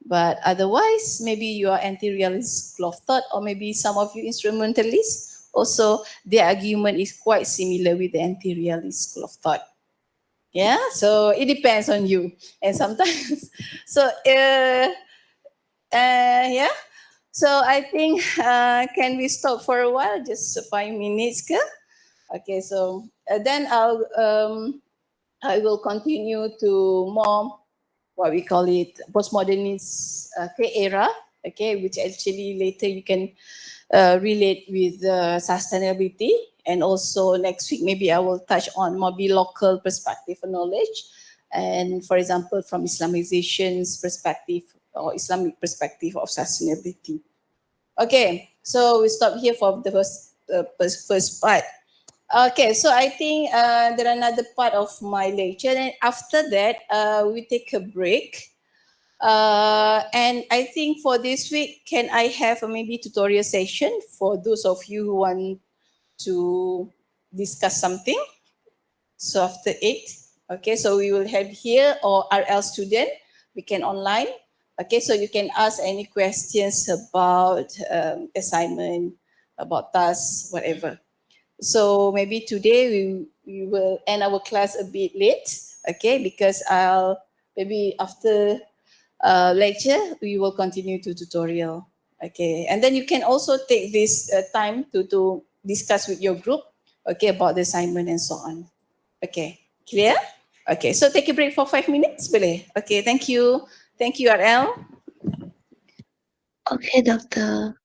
But otherwise, maybe you are anti-realist school of thought, or maybe some of you instrumentalists. Also, the argument is quite similar with the anti-realist school of thought. Yeah, so it depends on you. And sometimes, so yeah. So I think can we stop for a while, just 5 minutes, ke? Okay, so then I will continue to more what we call it postmodernist era, okay, which actually later you can relate with sustainability. And also next week, maybe I will touch on maybe local perspective of knowledge. And for example, from Islamization's perspective or Islamic perspective of sustainability. Okay, so we stop here for the first part. Okay, so I think there are another part of my lecture. And after that, we take a break. And I think for this week, can I have a maybe tutorial session for those of you who want to discuss something? So after 8, okay, so we will have here or RL student, we can online. Okay, so you can ask any questions about assignment, about tasks, whatever. So maybe today we will end our class a bit late, okay, because I'll maybe after lecture we will continue to tutorial, okay, and then you can also take this time to discuss with your group, okay, about the assignment and so on. Okay, clear? Okay, so take a break for 5 minutes, boleh? Okay, thank you, RL. Okay, doctor.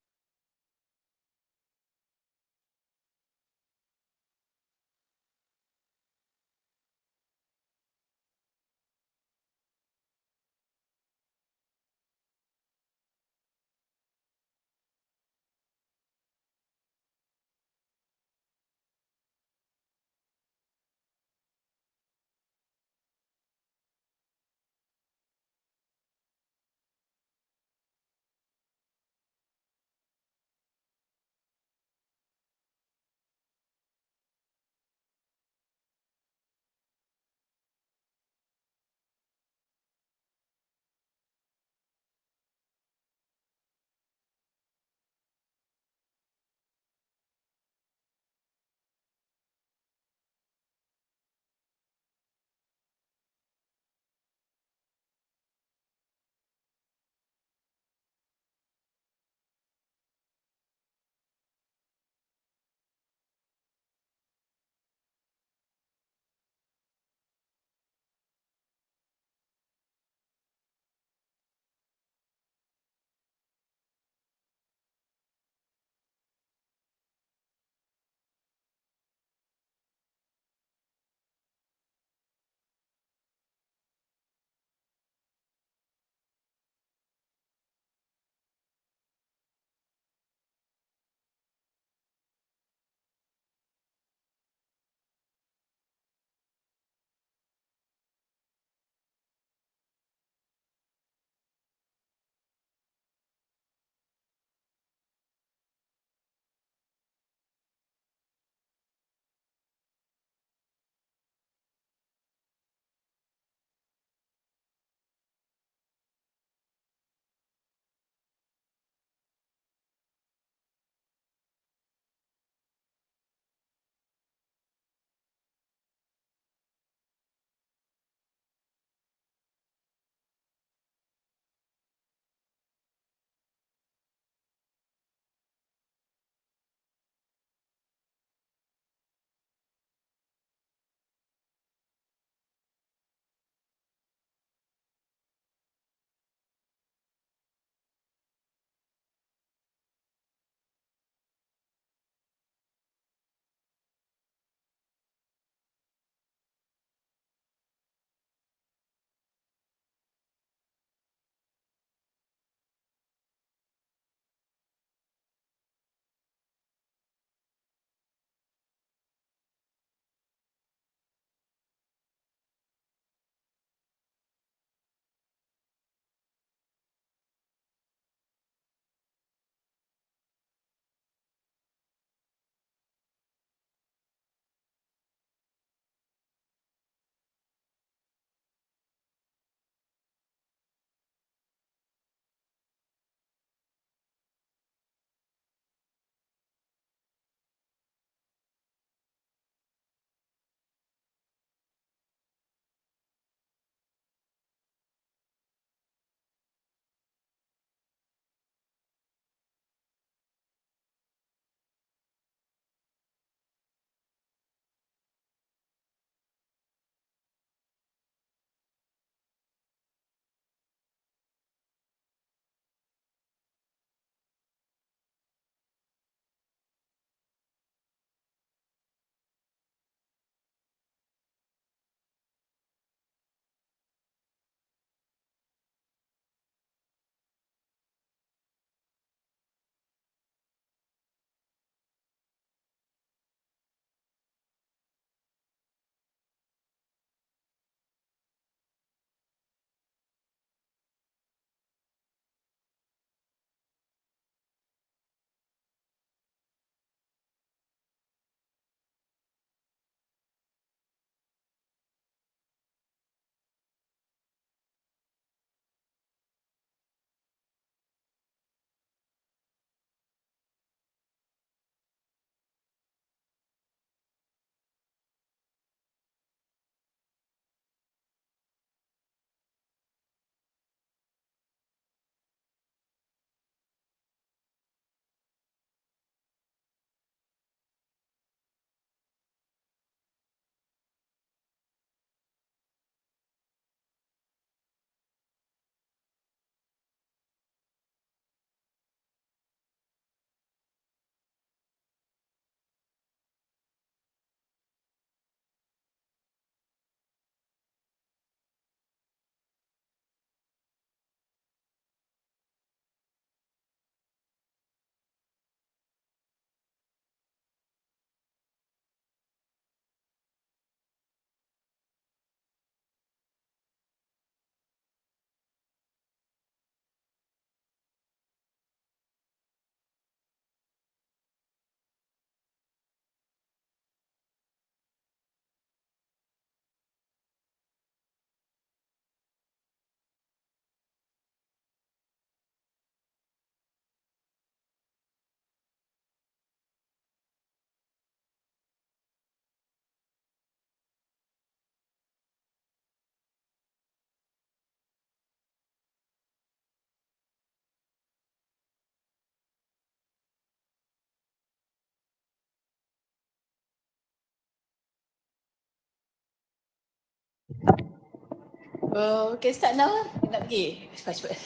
Oh, okay, start now. Nak pergi. Cepat-cepat.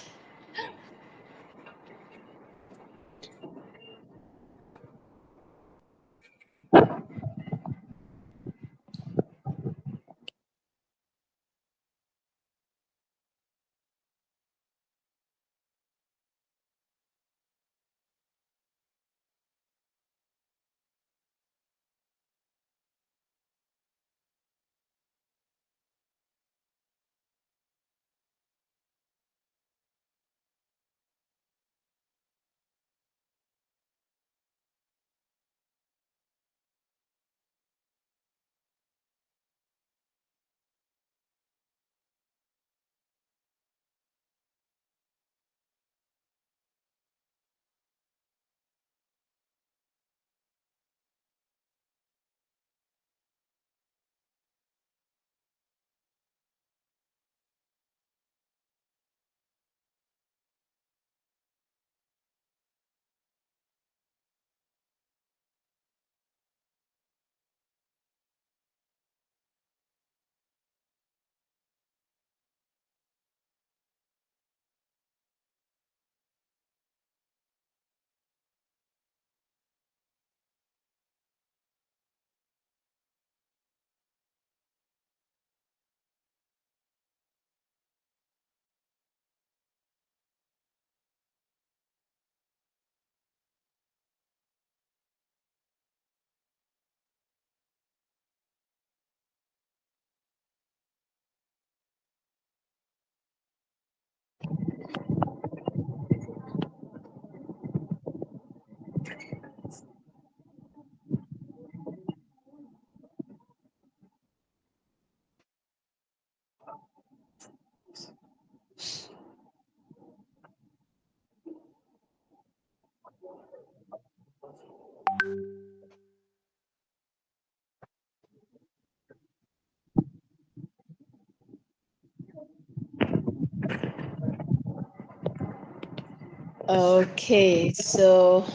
Okay, so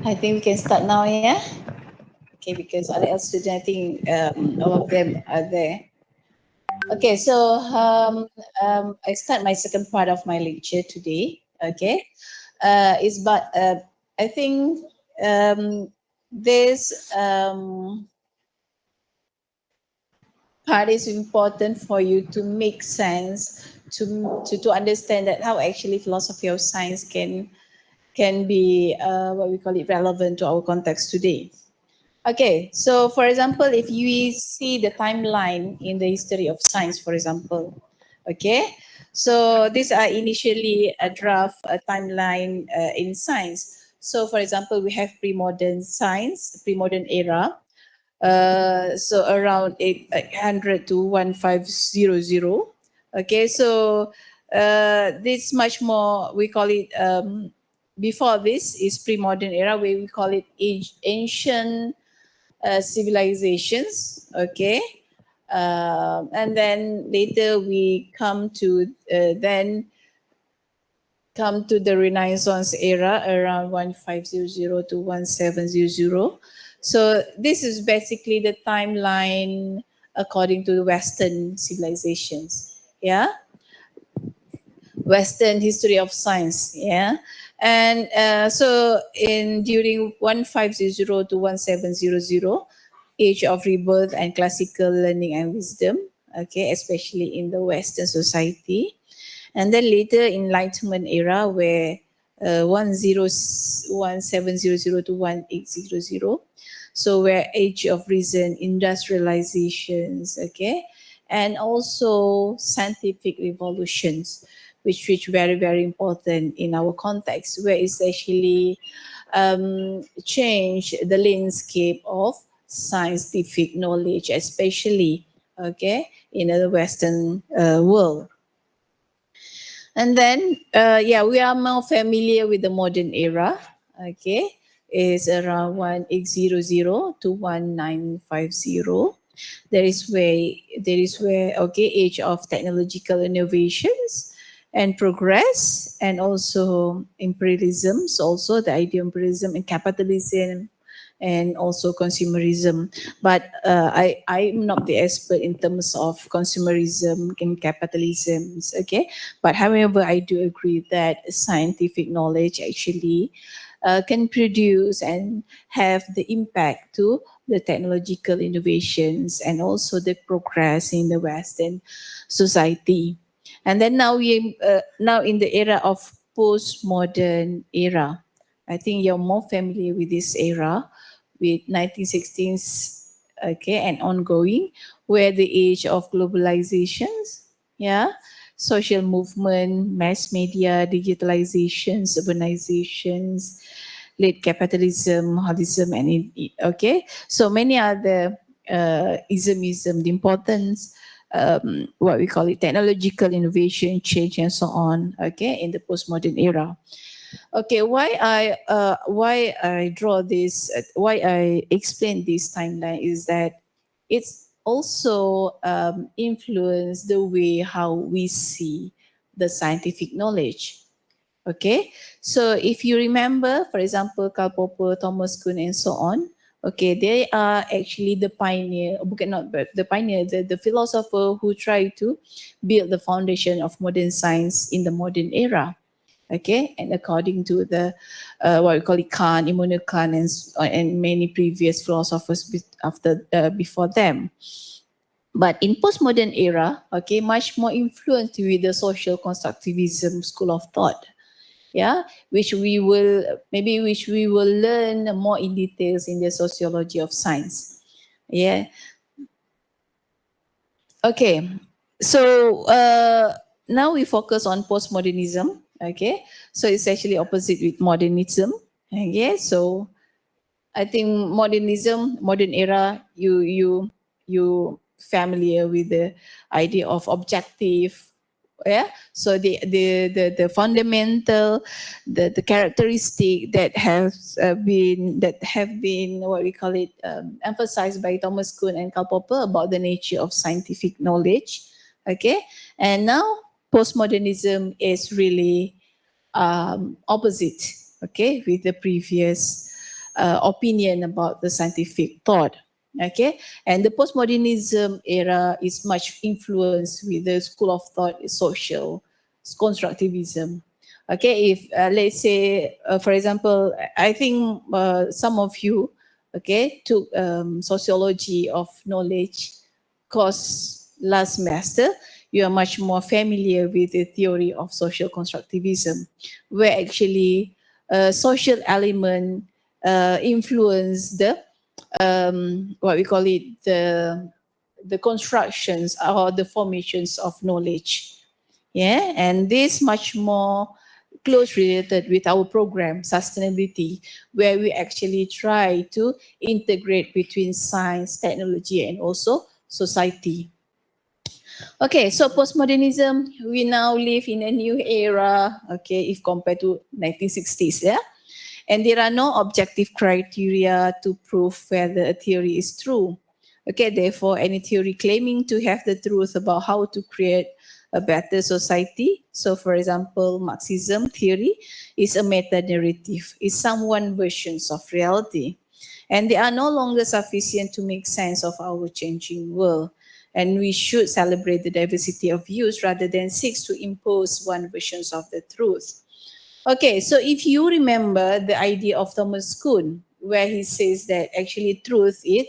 I think we can start now, yeah? Okay, because other else students, I think all of them are there. Okay, so I start my second part of my lecture today. Okay, is but I think this part is important for you to make sense to understand that how actually philosophy of science can be what we call it relevant to our context today. Okay, so for example, if you see the timeline in the history of science, for example, okay, so these are initially a draft a timeline in science. So, for example, we have pre-modern science, pre-modern era. So around 800 to 1500. Okay, so this much more we call it. Before this is pre-modern era, where we call it ancient civilizations. Okay, and then later we then come to the Renaissance era around 1500 to 1700. So this is basically the timeline according to the Western civilizations. Yeah, Western history of science. Yeah, and so in during 1500 to 1700, age of rebirth and classical learning and wisdom. Okay, especially in the Western society, and then later Enlightenment era where 1700 to 1800. So where age of reason, industrializations, okay, and also scientific revolutions, which very very important in our context, where it's actually change the landscape of scientific knowledge, especially okay in the Western world. And then, yeah, we are more familiar with the modern era. Okay, is around 1800 to 1950. There is where okay, age of technological innovations and progress, and also imperialism. So also the idea of imperialism and capitalism, and also consumerism. But I'm not the expert in terms of consumerism and capitalism. Okay, but however, I do agree that scientific knowledge actually can produce and have the impact to the technological innovations and also the progress in the Western society. And then now in the era of postmodern era, I think you're more familiar with this era, with 1916s, okay, and ongoing, where the age of globalizations, yeah, social movement, mass media, digitalizations, urbanizations, late capitalism, holism, and okay, so many other ism, the importance, what we call it, technological innovation, change, and so on, okay, in the postmodern era. Okay, why I draw this, why I explain this timeline is that it's also influenced the way how we see the scientific knowledge. Okay, so if you remember, for example, Karl Popper, Thomas Kuhn, and so on. Okay, they are actually the pioneer, bukan not but the pioneer, the philosopher who tried to build the foundation of modern science in the modern era. Okay, and according to the what we call it, Kant, Immanuel Kant, and many previous philosophers before them. But in postmodern era, okay, much more influenced with the social constructivism school of thought, yeah, which we will learn more in details in the sociology of science. Yeah, okay, so now we focus on postmodernism. Okay, so it's actually opposite with modernism. Okay, so I think modernism, modern era, you familiar with the idea of objective, yeah. So the fundamental, the characteristic that have been what we call it, emphasized by Thomas Kuhn and Karl Popper about the nature of scientific knowledge. Okay, and now postmodernism is really opposite, okay, with the previous opinion about the scientific thought. Okay, and the postmodernism era is much influenced with the school of thought social constructivism. Okay, if let's say, for example, I think some of you, okay, took sociology of knowledge course last semester, you are much more familiar with the theory of social constructivism, where actually social element influence the what we call it, the constructions or the formations of knowledge. Yeah, and this much more close related with our program sustainability, where we actually try to integrate between science, technology, and also society. Okay, so postmodernism, we now live in a new era, okay, if compared to 1960s, yeah? And there are no objective criteria to prove whether a theory is true. Okay, therefore, any theory claiming to have the truth about how to create a better society. So, for example, Marxism theory is a meta narrative, is some one versions of reality. And they are no longer sufficient to make sense of our changing world. And we should celebrate the diversity of views rather than seek to impose one version of the truth. Okay, so if you remember the idea of Thomas Kuhn, where he says that actually truth is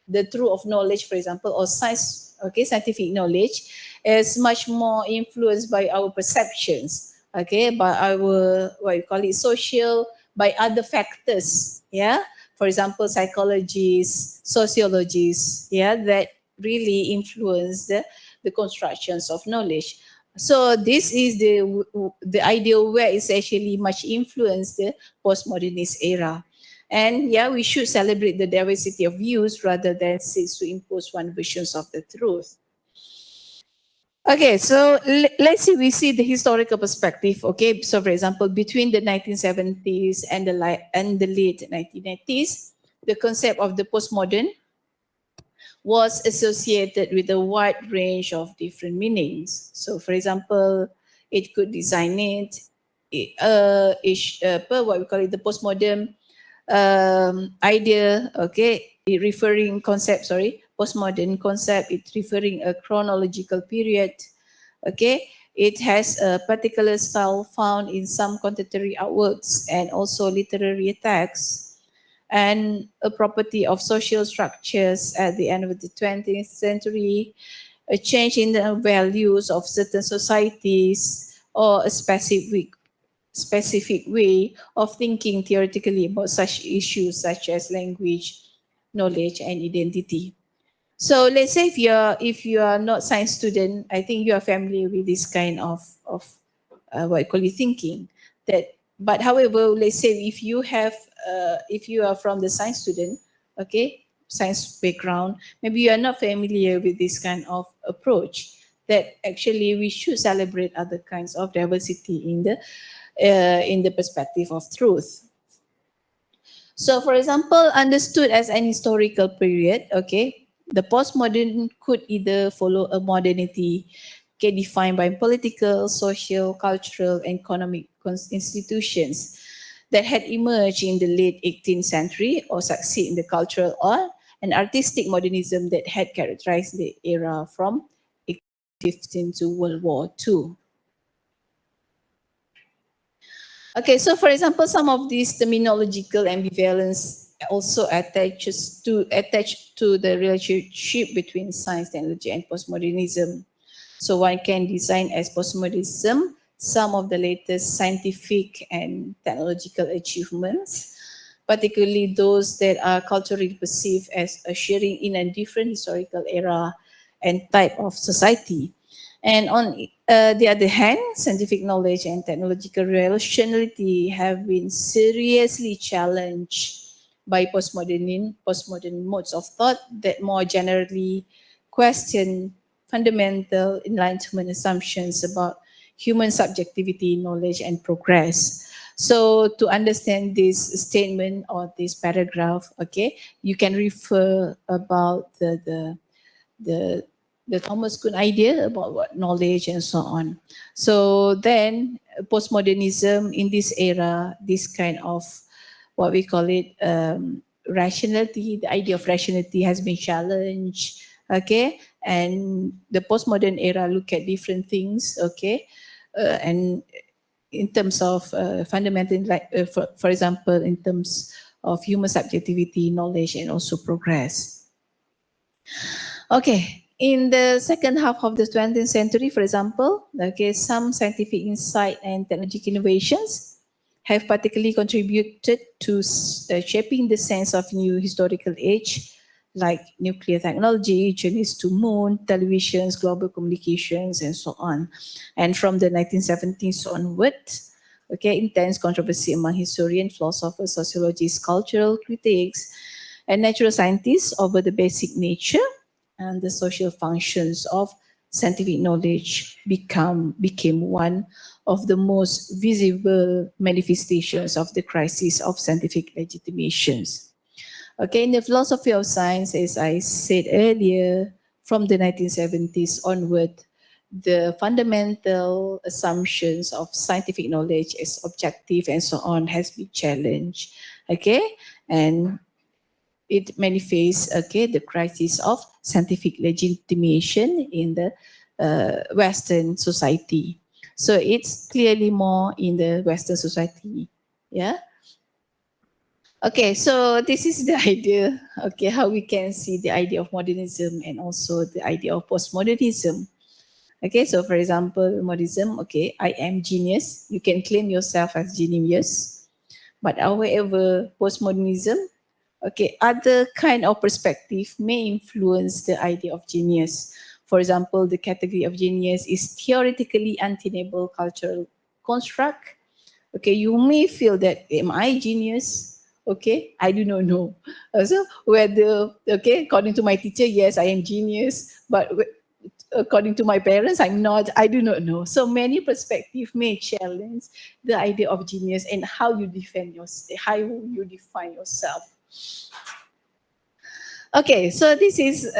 the truth of knowledge, for example, or science, okay, scientific knowledge is much more influenced by our perceptions, okay, by our what you call it, social, by other factors, yeah. For example, psychologists, sociologists, yeah, that really influence the constructions of knowledge. So this is the idea where it's actually much influenced the postmodernist era. And yeah, we should celebrate the diversity of views rather than seek to impose one version of the truth. Okay, so let's see, we see the historical perspective. Okay, so for example, between the 1970s and the late 1990s, the concept of the postmodern was associated with a wide range of different meanings. So, for example, it could designate what we call it, the postmodern idea, okay, referring concept, sorry, postmodern concept, it's referring a chronological period, okay. It has a particular style found in some contemporary artworks and also literary texts, and a property of social structures at the end of the 20th century, a change in the values of certain societies, or a specific way of thinking theoretically about such issues such as language, knowledge, and identity. So let's say if you are not science student, I think you are familiar with this kind of what I call it thinking. That, but however, let's say if you are from the science student, okay, science background, maybe you are not familiar with this kind of approach. That actually we should celebrate other kinds of diversity in the perspective of truth. So, for example, understood as an historical period, okay, the postmodern could either follow a modernity, okay, defined by political, social, cultural, and economic institutions that had emerged in the late 18th century, or succeed in the cultural or an artistic modernism that had characterized the era from 1815 to World War II. Okay, so for example, some of these terminological ambivalence also attached to the relationship between science, technology, and postmodernism. So one can design as postmodernism some of the latest scientific and technological achievements, particularly those that are culturally perceived as assuring in a different historical era and type of society. And on the other hand, scientific knowledge and technological rationality have been seriously challenged by postmodern modes of thought that more generally question fundamental Enlightenment assumptions about human subjectivity, knowledge, and progress. So to understand this statement or this paragraph, okay, you can refer about the the Thomas Kuhn idea about what knowledge and so on. So then postmodernism in this era, this kind of what we call it rationality, the idea of rationality has been challenged. Okay, and the postmodern era look at different things. Okay, and in terms of fundamental, like for example, in terms of human subjectivity, knowledge, and also progress. Okay, in the second half of the 20th century, for example, okay, some scientific insight and technological innovations have particularly contributed to shaping the sense of new historical age, like nuclear technology, journeys to moon, televisions, global communications, and so on. And from the 1970s onward, okay, intense controversy among historians, philosophers, sociologists, cultural critics, and natural scientists over the basic nature and the social functions of scientific knowledge became one of the most visible manifestations of the crisis of scientific legitimations. Okay, in the philosophy of science, as I said earlier, from the 1970s onward, the fundamental assumptions of scientific knowledge as objective and so on has been challenged. Okay, and it manifests, okay, the crisis of scientific legitimation in the Western society. So it's clearly more in the Western society. Yeah. Okay, so this is the idea, okay, how we can see the idea of modernism and also the idea of postmodernism. Okay, so for example, modernism, okay, I am genius. You can claim yourself as genius. But however, postmodernism, okay, other kind of perspective may influence the idea of genius. For example, the category of genius is theoretically untenable cultural construct. Okay, you may feel that, am I genius? Okay, I do not know. So whether, okay, according to my teacher, yes, I am genius, but according to my parents, I'm not, I do not know. So many perspectives may challenge the idea of genius and how you defend yourself, how you define yourself. Okay, so this is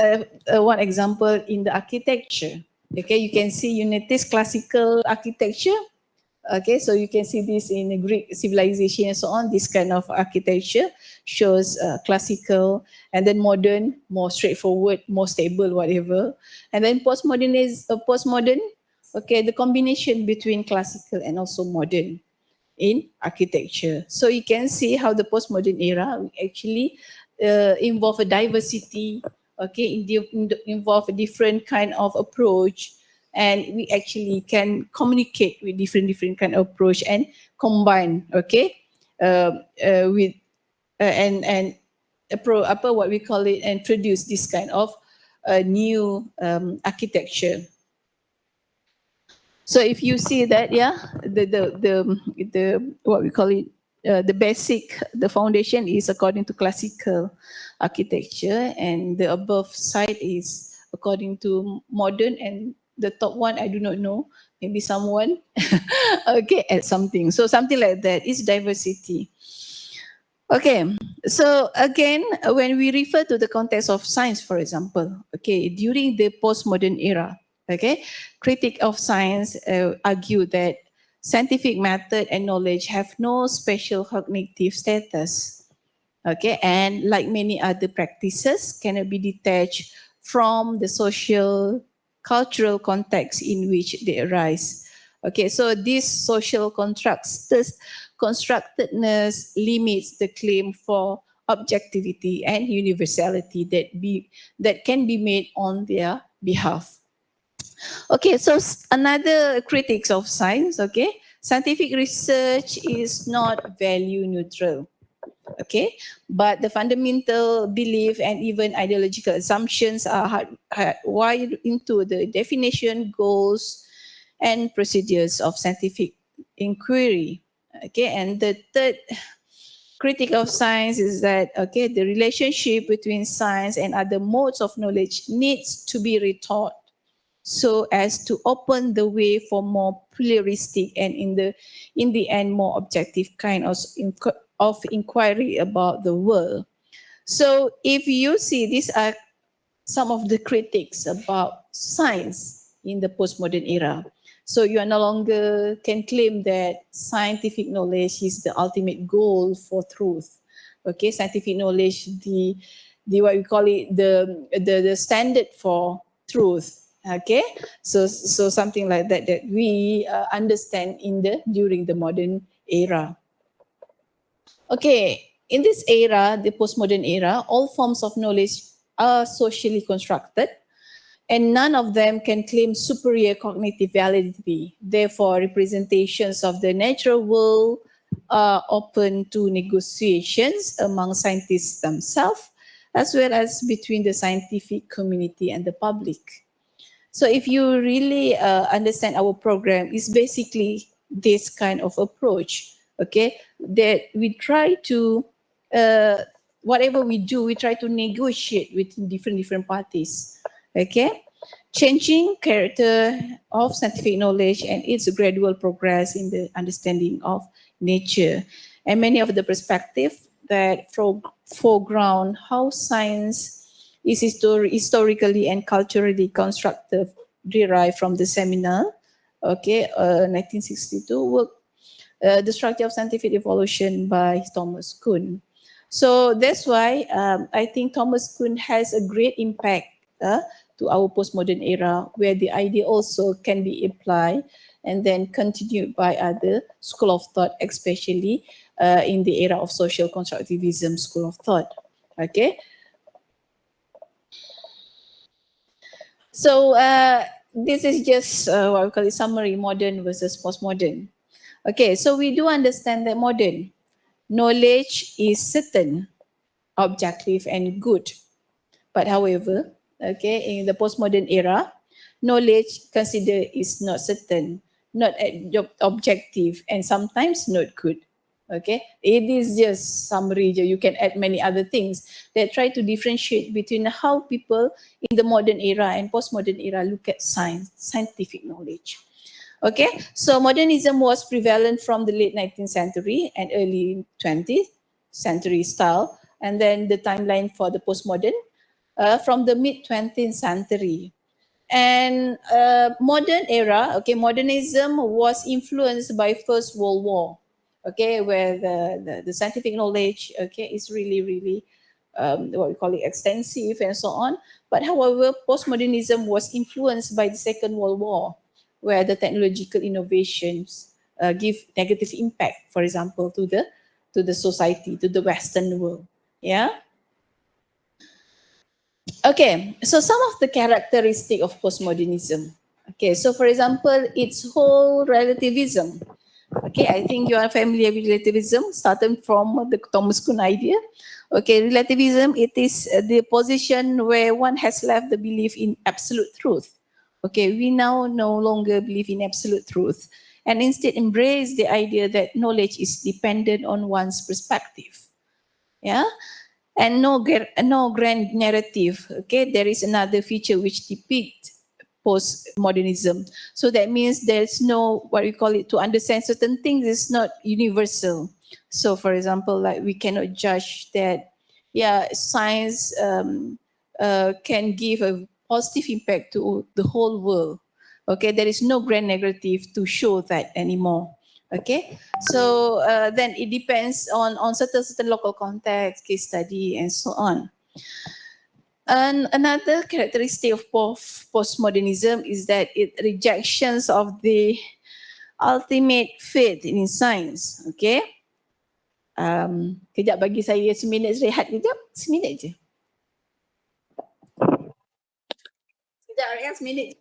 one example in the architecture. Okay, you can see Unity's classical architecture. Okay, so you can see this in the Greek civilization and so on. This kind of architecture shows classical, and then modern, more straightforward, more stable, whatever. And then postmodern is postmodern. Okay, the combination between classical and also modern in architecture. So you can see how the postmodern era actually involve a diversity, okay, involve a different kind of approach, and we actually can communicate with different kind of approach and combine, okay, with and what we call it, and produce this kind of new architecture. So if you see that, yeah, the what we call it, the basic, the foundation is according to classical architecture, and the above side is according to modern, and the top one I do not know. Maybe someone, okay, add something. So something like that is diversity. Okay, so again, when we refer to the context of science, for example, okay, during the postmodern era, okay, critics of science argue that scientific method and knowledge have no special cognitive status, okay, and like many other practices, cannot be detached from the social, cultural context in which they arise. Okay, so this social constructedness limits the claim for objectivity and universality that can be made on their behalf. Okay, so another critics of science, okay, scientific research is not value neutral, okay, but the fundamental belief and even ideological assumptions are hardwired into the definition, goals, and procedures of scientific inquiry. Okay, and the third critique of science is that, okay, the relationship between science and other modes of knowledge needs to be rethought so as to open the way for more pluralistic and in the end more objective kind of inquiry about the world. So if you see, these are some of the critics about science in the postmodern era. So you are no longer can claim that scientific knowledge is the ultimate goal for truth. Okay, scientific knowledge, the what we call it, the standard for truth. Okay, so something like that that we understand in the during the modern era. Okay, in this era, the postmodern era, all forms of knowledge are socially constructed, and none of them can claim superior cognitive validity. Therefore, representations of the natural world are open to negotiations among scientists themselves, as well as between the scientific community and the public. So if you really understand our program, it's basically this kind of approach, okay? That we try to, whatever we do, we try to negotiate with different parties, okay? Changing character of scientific knowledge and its gradual progress in the understanding of nature. And many of the perspective that foreground how science is historically and culturally constructed, derived from the seminal, okay, 1962 work, The Structure of Scientific Evolution by Thomas Kuhn. So that's why I think Thomas Kuhn has a great impact to our postmodern era, where the idea also can be applied and then continued by other school of thought, especially in the era of social constructivism school of thought. Okay, so this is just what we call it, summary, modern versus postmodern. Okay, so we do understand that modern knowledge is certain, objective, and good. But however, okay, in the postmodern era, knowledge considered is not certain, not objective, and sometimes not good. Okay, it is just summary. You can add many other things that try to differentiate between how people in the modern era and postmodern era look at science, scientific knowledge. Okay, so modernism was prevalent from the late 19th century and early 20th century style, and then the timeline for the postmodern from the mid 20th century. And modern era, okay, modernism was influenced by First World War, okay, where the scientific knowledge, okay, is really, really what we call it, extensive and so on. But however, postmodernism was influenced by the Second World War, where the technological innovations give negative impact, for example, to the society, to the Western world. Yeah. Okay, so some of the characteristic of postmodernism. Okay, so for example, its whole relativism. Okay, I think you are familiar with relativism, starting from the Thomas Kuhn idea. Okay, relativism, it is the position where one has left the belief in absolute truth. Okay, we now no longer believe in absolute truth and instead embrace the idea that knowledge is dependent on one's perspective. Yeah, and no grand narrative. Okay, there is another feature which depicts postmodernism. So that means there's no, what we call it, to understand certain things is not universal. So for example, like we cannot judge that, yeah, science can give a positive impact to the whole world. Okay, there is no grand narrative to show that anymore. Okay, so then it depends on certain local context, case study, and so on. And another characteristic of postmodernism is that it rejections of the ultimate faith in science. Okay, kejap bagi saya seminit rehat kejap, seminit je. Kejap rehat seminit.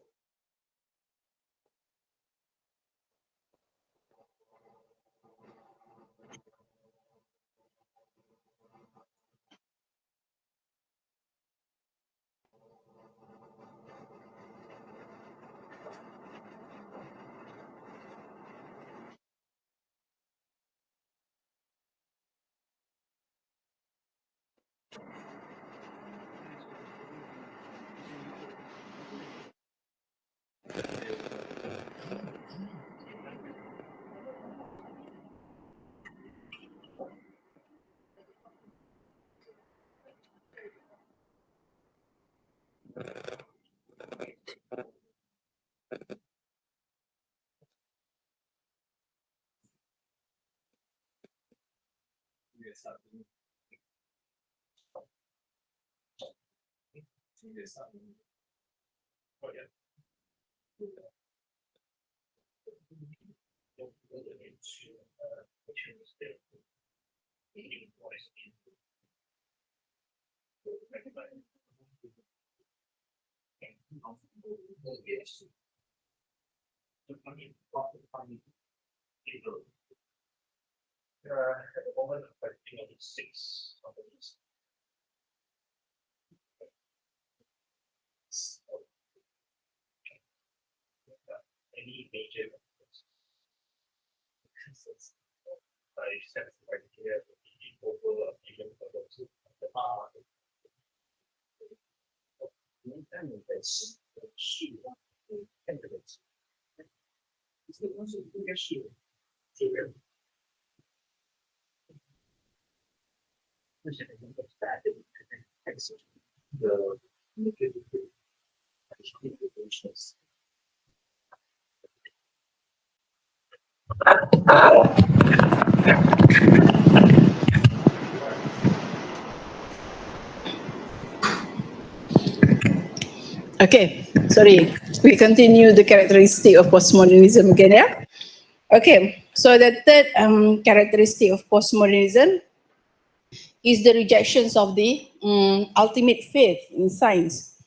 Okay, sorry. We continue the characteristic of postmodernism again, yeah? Okay, so the third characteristic of postmodernism is the rejections of the ultimate faith in science.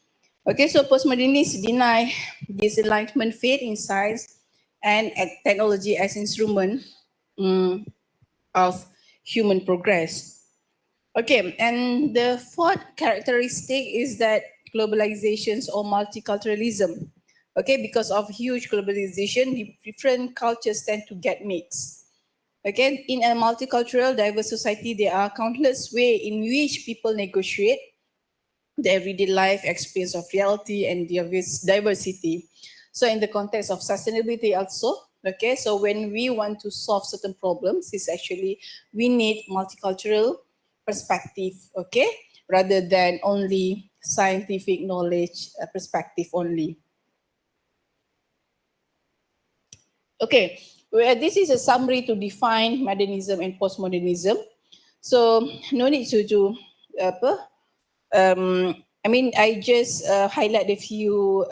Okay, so postmodernists deny this enlightenment faith in science and technology as instrument of human progress. Okay, and the fourth characteristic is that globalizations or multiculturalism. Okay, because of huge globalization, different cultures tend to get mixed. Okay, in a multicultural, diverse society, there are countless ways in which people negotiate the everyday life experience of reality and diversity. So in the context of sustainability also, okay, so when we want to solve certain problems, it's actually we need multicultural perspective, okay, rather than only scientific knowledge perspective only. Okay, well, this is a summary to define modernism and postmodernism. So no need to apa, I mean, I just highlight a few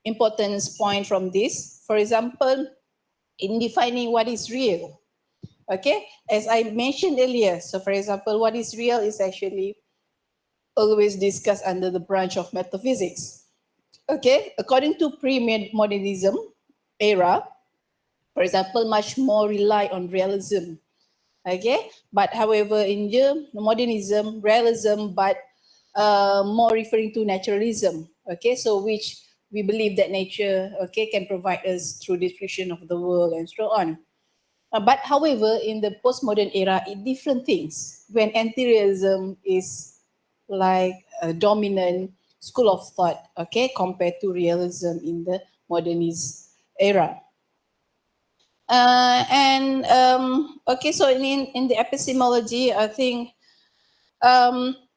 importance point from this. For example, in defining what is real, okay, as I mentioned earlier, so for example, what is real is actually always discussed under the branch of metaphysics. Okay, according to pre-modernism era, for example, much more rely on realism. Okay, but however, in the modernism, realism, but more referring to naturalism. Okay, so which we believe that nature, okay, can provide us through description of the world and so on. But however, in the postmodern era, it different things. When anti-realism is like a dominant school of thought, okay, compared to realism in the modernist era. Okay, so in the epistemology, I think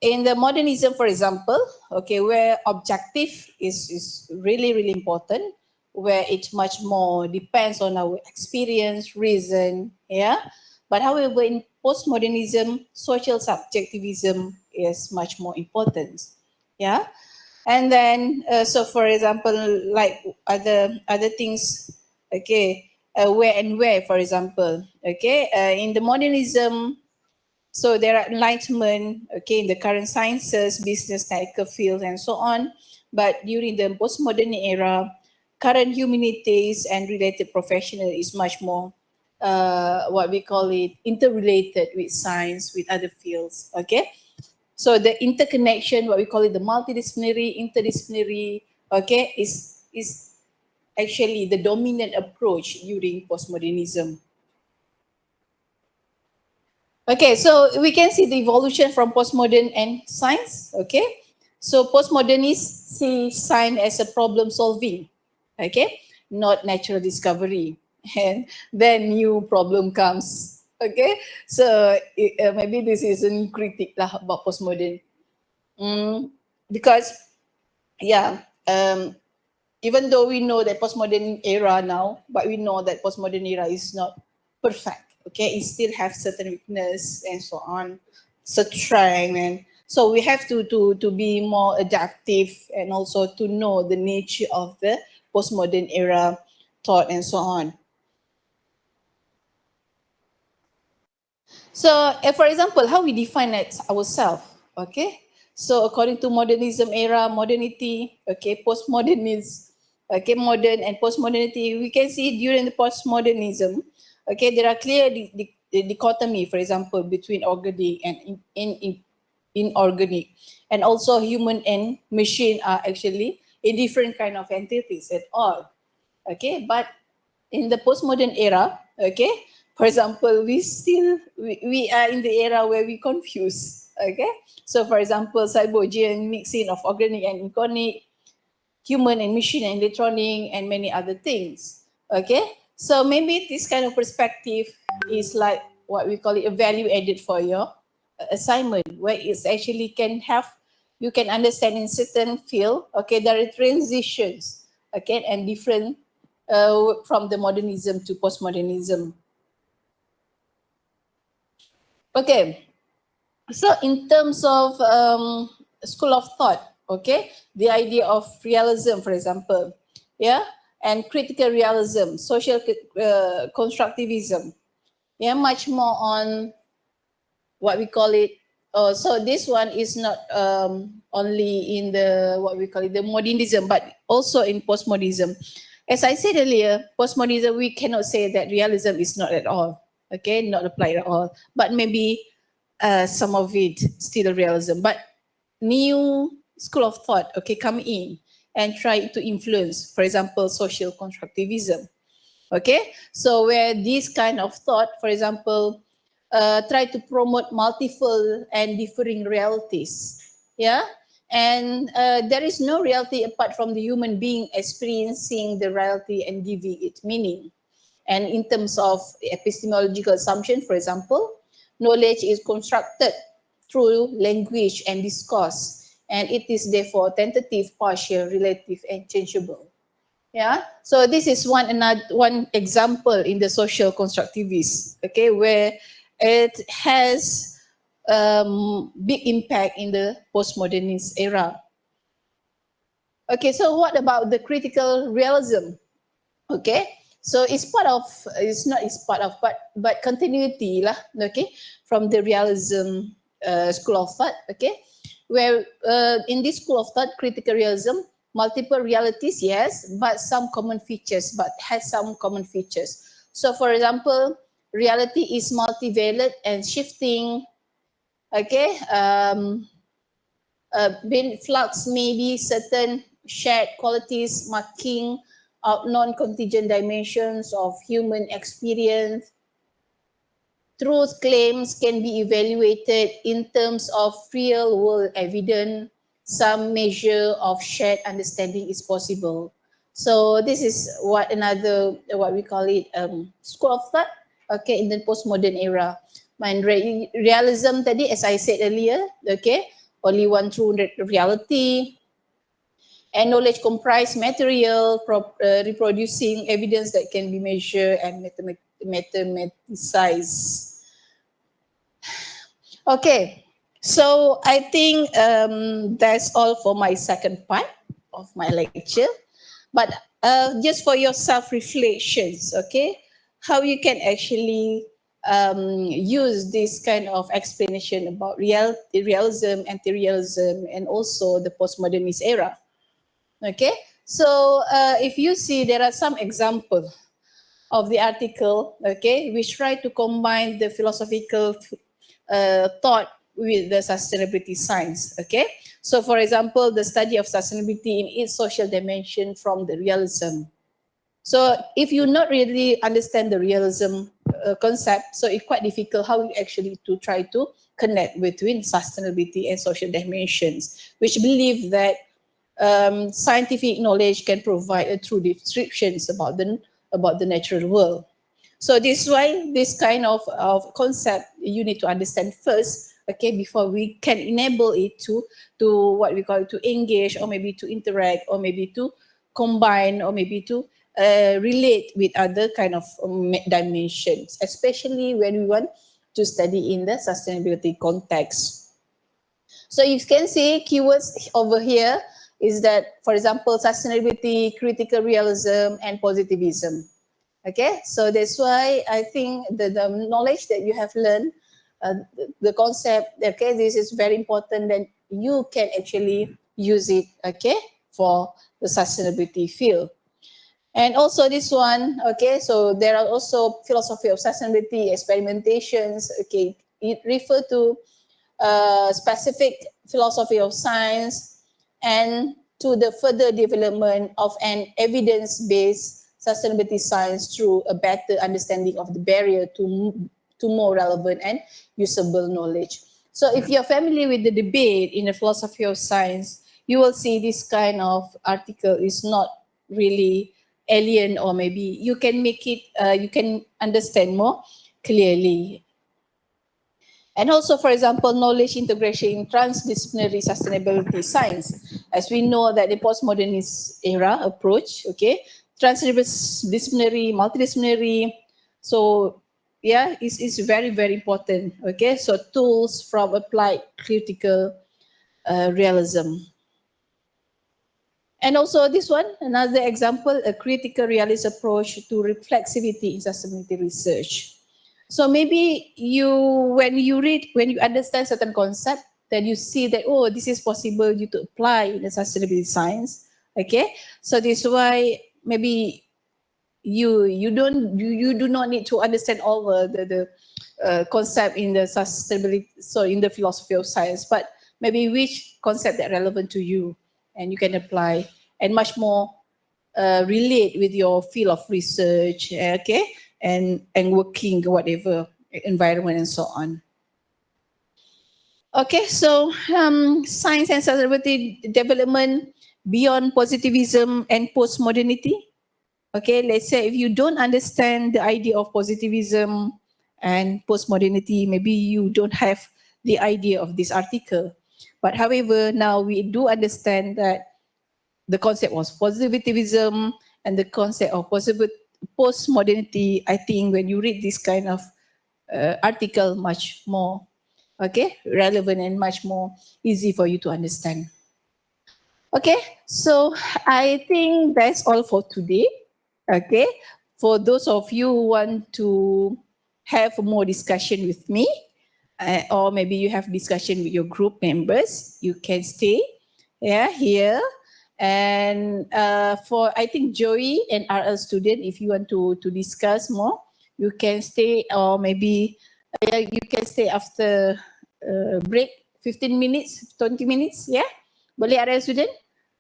in the modernism, for example, okay, where objective is really, really important, where it much more depends on our experience, reason, yeah. But however, in postmodernism, social subjectivism is much more important, yeah. And then, so for example, like other things, okay, where, for example, okay, in the modernism, so there are enlightenment, okay, in the current sciences, business, technical fields, and so on. But during the postmodern era, current humanities and related professional is much more what we call it interrelated with science, with other fields. Okay, so the interconnection, what we call it, the multidisciplinary, interdisciplinary, okay, is actually the dominant approach during postmodernism. Okay, so we can see the evolution from postmodern and science. Okay, so postmodernists see science as a problem solving, okay, not natural discovery, and then new problem comes. Okay, so maybe this is a new critique lah about postmodern. Because yeah, even though we know that postmodern era now, but we know that postmodern era is not perfect. Okay, it still have certain weakness and so on, strength, and so we have to be more adaptive and also to know the nature of the postmodern era thought and so on. So, for example, how we define it ourselves, okay? So, according to modernism era, modernity, okay, postmodernism, okay, modern and postmodernity, we can see during the postmodernism, okay, there are clear dichotomy, for example, between organic and inorganic, and also human and machine are actually a different kind of entities at all, okay? But in the postmodern era, okay, for example, we are in the era where we confuse, okay. So for example, cyborgian mixing of organic and inorganic, human and machine and electronic, and many other things, okay. So maybe this kind of perspective is like what we call it a value added for your assignment, where it's actually can have, you can understand in certain field, okay, there are transitions, okay, and different from the modernism to postmodernism. Okay, so in terms of school of thought, okay, the idea of realism, for example, yeah, and critical realism, social constructivism, yeah, much more on what we call it. Oh, so this one is not only in the what we call it the modernism, but also in postmodernism. As I said earlier, postmodernism we cannot say that realism is not at all, okay, not applied at all. But maybe some of it still realism. But new school of thought, okay, come in and try to influence, for example, social constructivism. Okay, so where this kind of thought, for example, try to promote multiple and differing realities, yeah, and there is no reality apart from the human being experiencing the reality and giving it meaning. And in terms of epistemological assumption, for example, knowledge is constructed through language and discourse, and it is therefore tentative, partial, relative, and changeable. Yeah, so this is one example in the social constructivist, okay, where it has big impact in the postmodernist era. Okay, so what about the critical realism? Okay, so it's part of, but continuity lah, okay, from the realism school of thought, okay, where in this school of thought, critical realism, multiple realities, yes, but some common features, but has some common features. So for example, reality is multivalent and shifting, okay, bin flux may be certain shared qualities marking out non-contingent dimensions of human experience. Truth claims can be evaluated in terms of real world evidence. Some measure of shared understanding is possible. So this is what another, what we call it, school of thought, okay, in the postmodern era. And realism tadi, as I said earlier, okay, only one true reality, and knowledge comprise material reproducing evidence that can be measured and mathematized. Okay, so I think that's all for my second part of my lecture. But just for your self reflections, okay, how you can actually use this kind of explanation about realism, anti-realism, and also the postmodernist era. Okay, so if you see, there are some examples of the article, okay, which try to combine the philosophical thought with the sustainability science, okay. So for example, the study of sustainability in its social dimension from the realism. So if you not really understand the realism concept, so it's quite difficult how you actually to try to connect between sustainability and social dimensions, which believe that scientific knowledge can provide a true descriptions about the natural world. So this is why this kind of concept you need to understand first, okay, before we can enable it to what we call it, to engage, or maybe to interact, or maybe to combine, or maybe to relate with other kind of dimensions, especially when we want to study in the sustainability context. So you can see keywords over here is that, for example, sustainability, critical realism, and positivism. Okay, so that's why I think the knowledge that you have learned, the concept, okay, this is very important that you can actually use it, okay, for the sustainability field. And also this one, okay, so there are also philosophy of sustainability experimentations, okay, it refer to specific philosophy of science and to the further development of an evidence-based sustainability science through a better understanding of the barrier to more relevant and usable knowledge. So if you're familiar with the debate in the philosophy of science, you will see this kind of article is not really alien, or maybe you can make it, you can understand more clearly. And also, for example, knowledge integration in transdisciplinary sustainability science. As we know that the postmodernist era approach, okay, transdisciplinary, multidisciplinary. So yeah, it's very, very important. Okay, so tools from applied critical realism. And also this one, another example, a critical realist approach to reflexivity in sustainability research. So maybe you, when you read, when you understand certain concept, then you see that, oh, this is possible you to apply in the sustainability science. Okay, so this is why maybe you do not need to understand all the concept in the sustainability, so in the philosophy of science, but maybe which concept that relevant to you, and you can apply and much more relate with your field of research, okay, and working whatever environment and so on. Okay, so science and sustainability development beyond positivism and postmodernity. Okay, let's say if you don't understand the idea of positivism and postmodernity, maybe you don't have the idea of this article. But however, now we do understand that the concept was positivism and the concept of possible post-modernity, I think when you read this kind of article, much more relevant and much more easy for you to understand. Okay, so I think that's all for today. Okay, for those of you who want to have more discussion with me, or maybe you have discussion with your group members, you can stay here. And for I think Joey and RL student, if you want to discuss more, you can stay, or maybe you can stay after break 15 minutes, 20 minutes, yeah? Boleh RL student?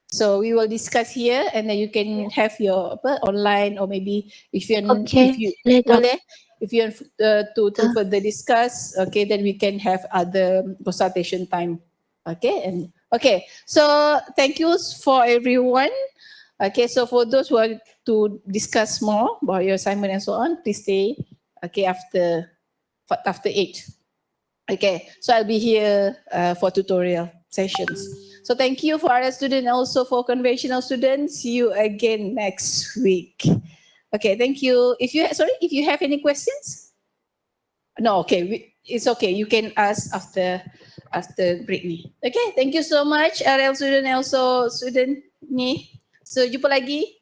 So we will discuss here, and then you can have your online, or maybe if Okay, you later. boleh, if you want to further discuss, okay, then we can have other consultation time. Okay, and okay, so thank you for everyone. Okay, so for those who want to discuss more about your assignment and so on, please stay. Okay, after 8. Okay, so I'll be here for tutorial sessions. So thank you for our student, also for conventional students. See you again next week. Okay, thank you. If you have any questions, no, okay, it's okay. You can ask after break ni. Okay, thank you so much, RL student, also student ni. So jumpa lagi.